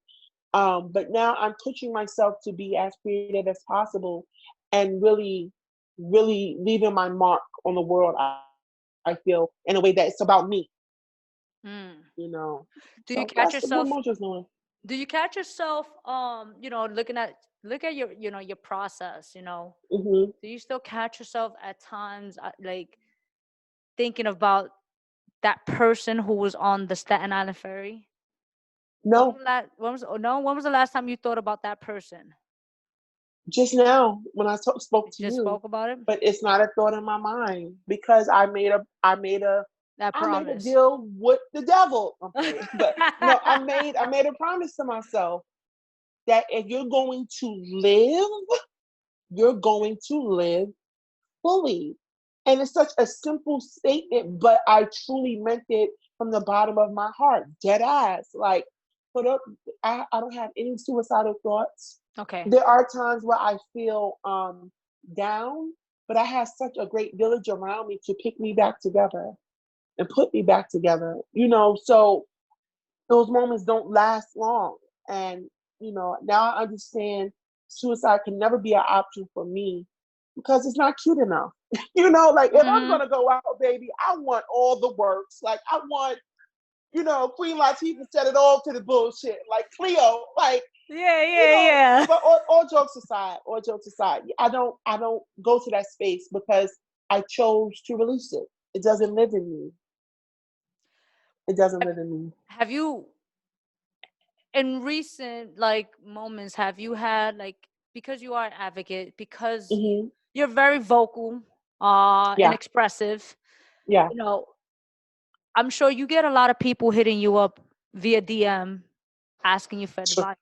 But now I'm pushing myself to be as creative as possible, and really, really leaving my mark on the world. I feel in a way that it's about me. Mm. You know, Do you so catch that's what yourself? Mojo's doing. Do you catch yourself? Look at your your process. Hmm. Do you still catch yourself at times, like thinking about that person who was on the Staten Island ferry? No, When was the last time you thought about that person? just now when I spoke You to just you, spoke about it. but it's not a thought in my mind because That I made a promise. deal with the devil. I'm playing, but no, I made a promise to myself that if you're going to live fully. And it's such a simple statement, but I truly meant it from the bottom of my heart, dead ass. Like, put up, I don't have any suicidal thoughts. Okay. There are times where I feel down, but I have such a great village around me to pick me back together and put me back together. So those moments don't last long. And, now I understand suicide can never be an option for me because it's not cute enough. Like if I'm Hmm. gonna go out, baby, I want all the works. Like I want, Queen Latifah said it all to the bullshit. Like Cleo, like, Yeah, yeah, yeah. but all jokes aside, I don't go to that space because I chose to release it. It doesn't live in me. It doesn't live in me. Have you, in recent like moments, have you had like, because you are an advocate, because Hmm. you're very vocal, and Yeah, expressive, yeah. you know, I'm sure you get a lot of people hitting you up via DM asking you for advice.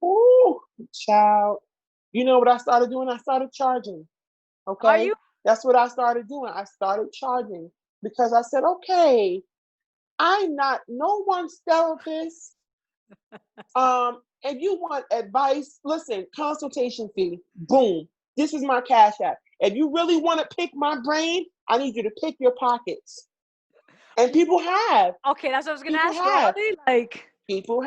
Ooh, child. You know what I started doing? I started charging. Are Okay. you? That's what I started doing. I started charging because I said, okay, I'm not no one's therapist. If you want advice, listen, consultation fee, boom. This is my cash app. If you really want to pick my brain, I need you to pick your pockets. And people have. Okay, that's what I was gonna People ask you. have. Like, People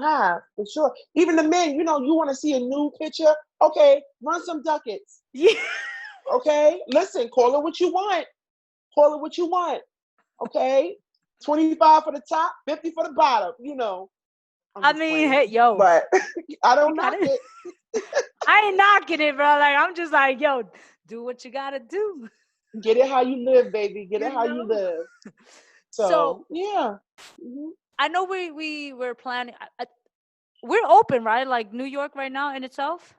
have, for sure. Even the men, you want to see a new picture? Okay, run some ducats. yeah. Okay, listen, call it what you want. Call it what you want. Okay, 25 for the top, 50 for the bottom. I'm I just mean, playing, hey, yo, but I you don't got knock it. it. I ain't knocking it, bro. Like, I'm just like, yo, do what you gotta do. Get it how you live, baby. Get You it how you know. live. So So yeah. Mhm. I know we were planning. We're open, right? Like New York right now in itself,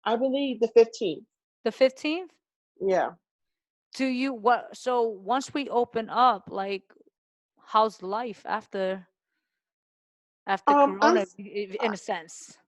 I believe the 15th. the 15th. Yeah. Do you what? So once we open up, like, how's life after Um, I'm Corona, in a sense?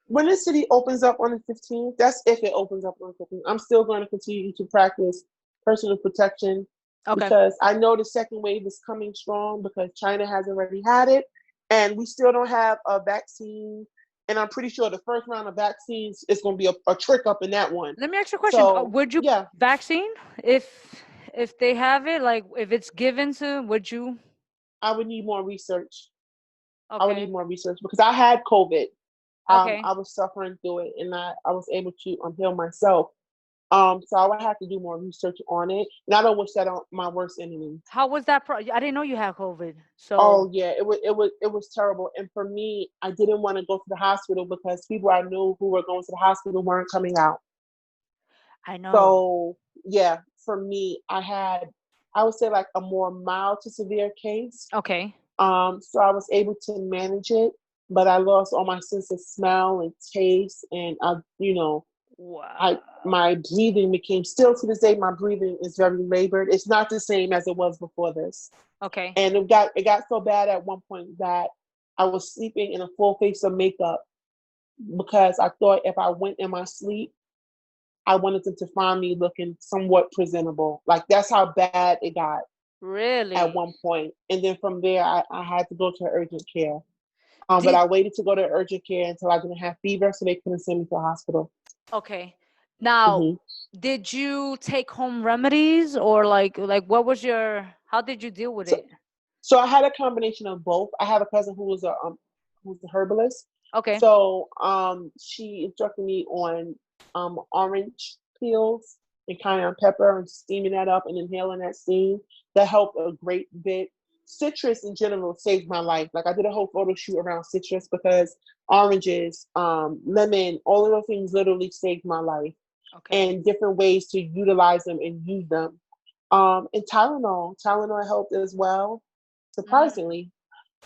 when the city opens up on the 15th, that's if it opens up on the 15th. I'm still going to continue to practice personal protection Okay. because I know the second wave is coming strong because China has already had it and we still don't have a vaccine. And I'm pretty sure the first round of vaccines is going to be a trick up in that one. Let me ask you a question. So, Would you yeah, vaccine if they have it? Like, if it's given to, would you? I would need more research. I would need Okay. more research because I had COVID. Okay. I was suffering through it and I was able to heal myself. So I would have to do more research on it. And I don't wish that on my worst enemy. How was that? I didn't know you had COVID. So Oh yeah, it was terrible. And for me, I didn't want to go to the hospital because people I knew who were going to the hospital weren't coming out. I know. So yeah, for me, I would say like a more mild to severe case. Okay. So I was able to manage it, but I lost all my sense of smell and taste, and I Wow. My breathing became, still to this day, my breathing is very labored. It's not the same as it was before this. Okay. And it got so bad at one point that I was sleeping in a full face of makeup because I thought if I went in my sleep, I wanted them to find me looking somewhat presentable. Like that's how bad it got at Really? one point. And then from there, I had to go to urgent care. But Did I waited to go to urgent care until I didn't have fever, so they couldn't send me to the hospital. Okay. Now, Hmm. did you take home remedies or like what was your how did you deal with So, it? so I had a combination of both. I have a cousin who's a herbalist. Okay. So she instructed me on orange peels and cayenne pepper and steaming that up and inhaling that steam. That helped a great bit. Citrus in general saved my life. Like I did a whole photo shoot around citrus because oranges, lemon, all of those things literally saved my life, Okay. and different ways to utilize them and use them. And Tylenol helped as well, Mm, surprisingly.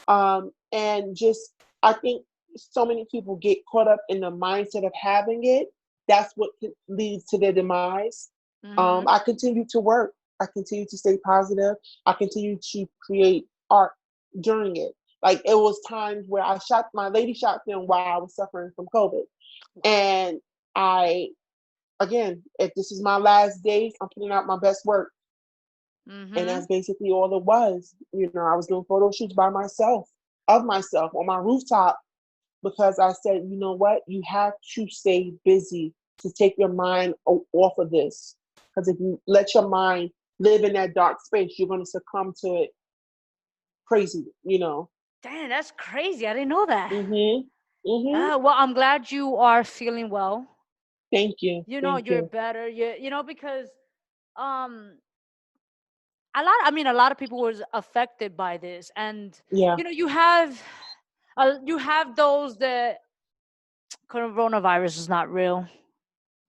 And just, I think so many people get caught up in the mindset of having it. That's what leads to their demise. mm-hmm. I continue to work. I continue to stay positive. I continue to create art during it. Like it was times where I shot my lady shot film while I was suffering from COVID. And I, again, if this is my last days, I'm putting out my best work. And Mm-hmm. that's basically all it was. I was doing photo shoots by myself, of myself on my rooftop, because I said, you know what? You have to stay busy to take your mind off of this. Because if you let your mind live in that dark space, you're going to succumb to it crazy. Damn, that's crazy. I didn't know that. Mhm. Mhm. Well, I'm glad you are feeling well. Thank you. Thank You're you. better. Because um a lot of people was affected by this, and Yeah. you have those that coronavirus is not real,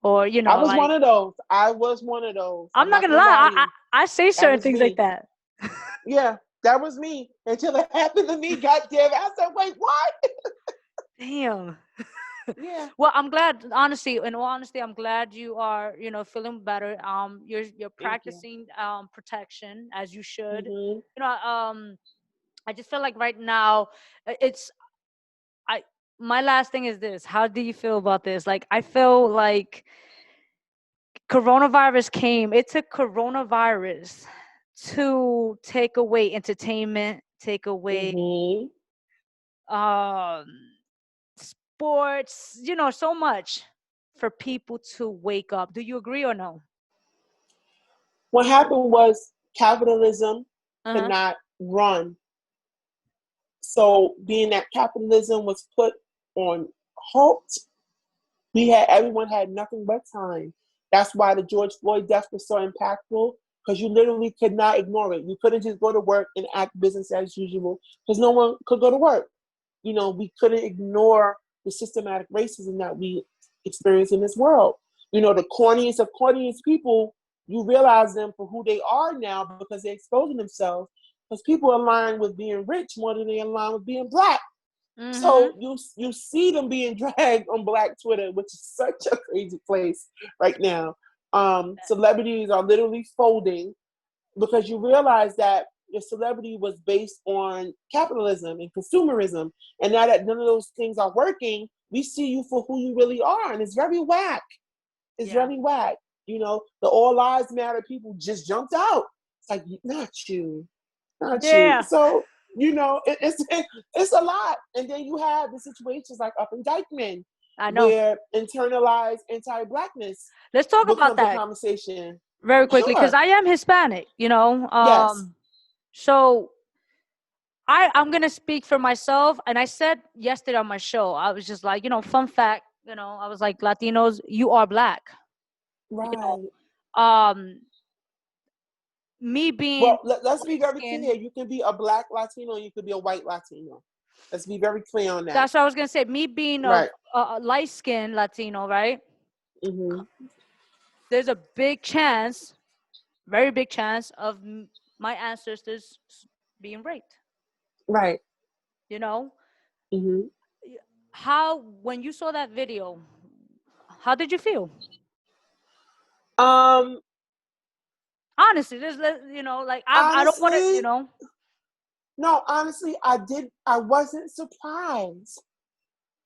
or I was one like of those. I was one of those. I'm I'm not not gonna going to lie lie, to you. I say That certain was things like me. that. Yeah, that was me until it happened to me. God damn it! I said, "Wait, what?" Damn. Yeah, Well, I'm glad, honestly, in all honesty, I'm glad you are, feeling better. You're thank you. practicing protection as you should. Mhm. You know, I just feel like right now, it's I. My last thing is this: how do you feel about this? Like, I feel like coronavirus came. It took coronavirus to take away entertainment, take away Mhm. um sports, so much for people to wake up. Do you agree or no? What happened was capitalism could Uh-huh. not run. So, being that capitalism was put on halt, everyone had nothing but time. That's why the George Floyd death was so impactful, because you literally could not ignore it. You couldn't just go to work and act business as usual because no one could go to work. We couldn't ignore the systematic racism that we experience in this world. The corniest of corniest people, you realize them for who they are now because they're exposing themselves. Because people align with being rich more than they align with being black. Mm-hmm. So you see them being dragged on Black Twitter, which is such a crazy place right now. Celebrities are literally folding because you realize that your celebrity was based on capitalism and consumerism, and now that none of those things are working, we see you for who you really are, and it's very whack. It's Yeah. very whack. The all lives matter people just jumped out. It's like, not you, not you. Yeah. So it's a lot. And then you have the situations like up in Dykeman, I know. where internalized anti-blackness Let's talk about becomes a that conversation. very quickly because Sure. I am Hispanic, Yes. so I'm gonna speak for myself, and I said yesterday on my show, I was just like, fun fact, I was like, Latinos, you are black, you Right. know. Me being Well, let's be light very skinned. clear. You can be a black Latino, you could be a white Latino. Let's be very clear on that. That's what I was gonna say. Me being Right. a light skinned Latino, right? Hmm. There's a big chance, very big chance of my ancestors being raped. Right. You know Hmm. how when you saw that video, How did you feel? Um, Honestly, like I don't want to, honestly, no, honestly, I wasn't surprised.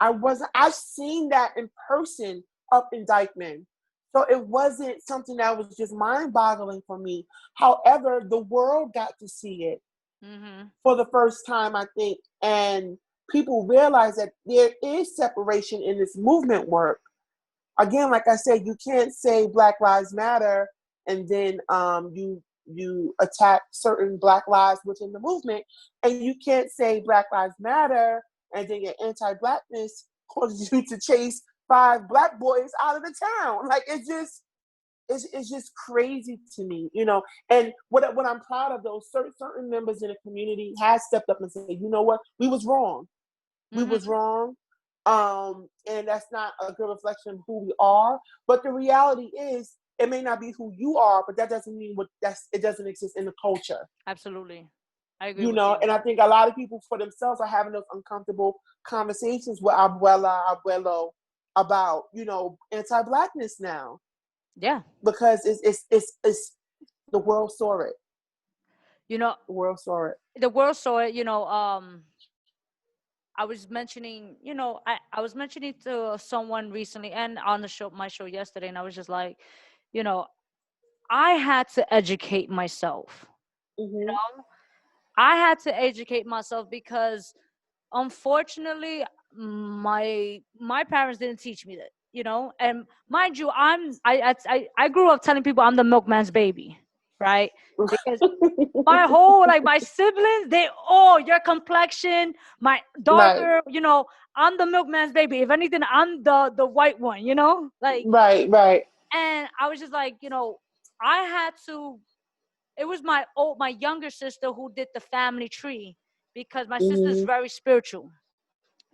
I wasn't. I've seen that in person up in Dykeman. So it wasn't something that was just mind boggling for me. However, the world got to see it Mm-hmm. for the first time, I think. And people realize that there is separation in this movement work. Again, like I said, you can't say Black Lives Matter and then you attack certain Black lives within the movement, and you can't say Black Lives Matter and then your anti-Blackness causes you to chase 5 Black boys out of the town. Like it's just crazy to me, you know. And what I'm proud of, those certain members in the community has stepped up and said, you know what, we was wrong. We was Mm-hmm. wrong. And that's not a good reflection of who we are. But the reality is, it may not be who you are, but that doesn't mean it doesn't exist in the culture. Absolutely, I agree You with know, you. and I think a lot of people for themselves are having those uncomfortable conversations with abuelo about, anti-Blackness now. Yeah, Because it's the world saw it. you know, The world saw it. the world saw it. I was mentioning, I was mentioning to someone recently and on the show, my show yesterday, and I was just like, you know, I had to educate myself. You Hmm. know, I had to educate myself because unfortunately my parents didn't teach me that. And mind you, I grew up telling people I'm the milkman's baby, right? Because my whole, like, my siblings, they all your complexion, my Right, darker, I'm the milkman's baby. If anything, I'm the white one, like. right. And I was just like, I had to. It was my younger sister who did the family tree, because my sister's Hmm. very spiritual.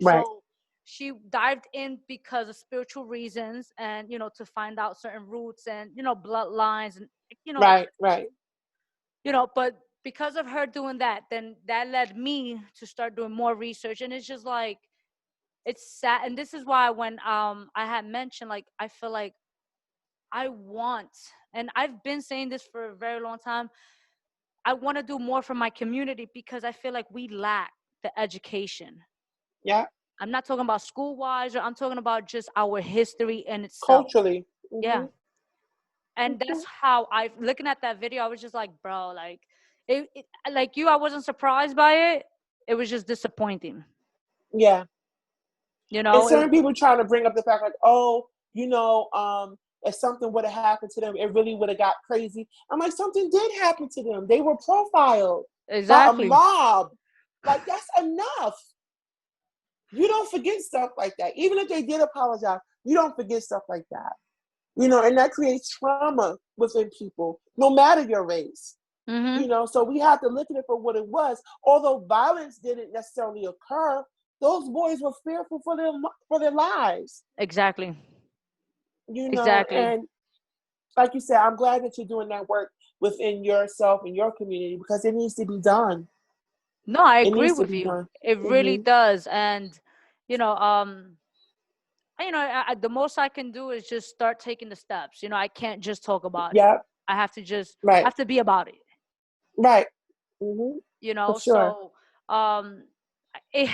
Right. So she dived in because of spiritual reasons, and to find out certain roots and bloodlines, and you know Right. but because of her doing that, then that led me to start doing more research. And it's just like, it's sad. And this is why when I had mentioned, like, I feel like I want, and I've been saying this for a very long time, I want to do more for my community, because I feel like we lack the education. Yeah. I'm not talking about school wise, or I'm talking about just our history in itself. Culturally. Yeah. Hmm. And that's how looking at that video, I was just like, bro, like, like you, I wasn't surprised by it. It was just disappointing. Yeah. You And know, certain people trying to bring up the fact like, oh, if something would have happened to them, it really would have got crazy. I'm like, something did happen to them. They were profiled by a exactly. mob. Like, that's enough. You don't forget stuff like that. Even if they did apologize, you don't forget stuff like that. And that creates trauma within people, no matter your race. Mm-hmm. So we have to look at it for what it was. Although violence didn't necessarily occur, those boys were fearful for their lives. Exactly. Exactly. And like you said, I'm glad that you're doing that work within yourself and your community, because it needs to be done. No, I It agree needs to with be you. done. It really Hmm. does. And you know, um, the most I can do is just start taking the steps. I can't just talk about it. Yeah. I Right. have to be about it. Right. Hmm. For sure. So um, eh,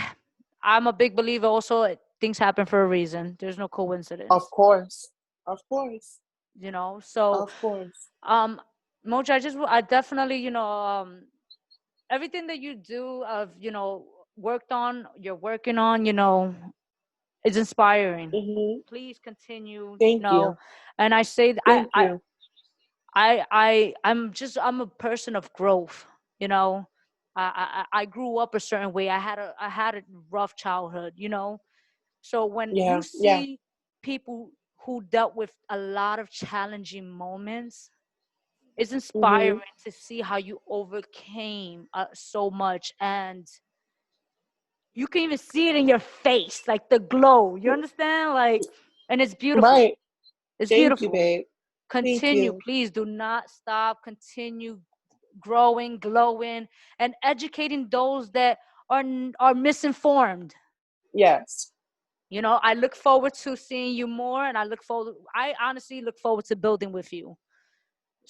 I'm a big believer. Also, things happen for a reason. There's no Of coincidence. course. Of course. So Of course. um, Mojo, I definitely, everything that you do, you're working on, is inspiring. Hmm. Please continue, Thank you. and I say Thank you. I'm a person of growth. you know I grew up a certain way. I had a rough childhood. So when you Yeah. Yeah. see people who dealt with a lot of challenging moments, it's Hmm. inspiring to see how you overcame so much. And you can even see it in your face, like the glow. You understand? Like, and it's beautiful. Right. It's Thank you, beautiful. babe. Thank Continue, you. please do not stop. Continue growing, glowing, and educating those that are misinformed. Yes. You know, I look forward to seeing you more, and I honestly look forward to building with you.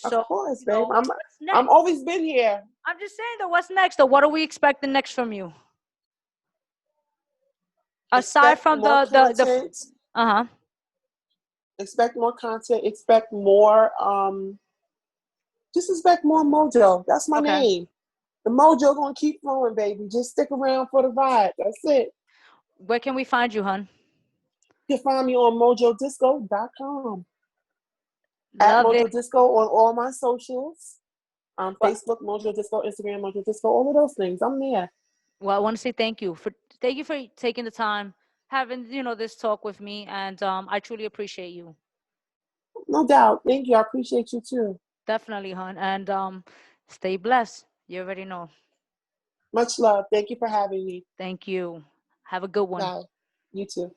Of So, course, you babe. know, what's I'm next? always been here. I'm just saying though, what's next? Though, what are we expecting next from you? Aside Expect from more the content. uh-huh. Expect more content. Expect more. Just expect more Mojo. That's my Okay. name. The Mojo gonna keep flowing, baby. Just stick around for the ride. That's it. Where can we find you, hun? You can find me on mojodisco.com. At Love Mojo it. Disco on all my socials. Well, Facebook, Mojo Disco, Instagram, Mojo Disco, all of those things. I'm there. well, I want to say thank you for taking the time, having this talk with me, and I truly appreciate you. No doubt. Thank you. I appreciate you too. Definitely, hun, and stay blessed. You already know. Much love. Thank you for having me. Thank you. Have a good one. Bye. You too.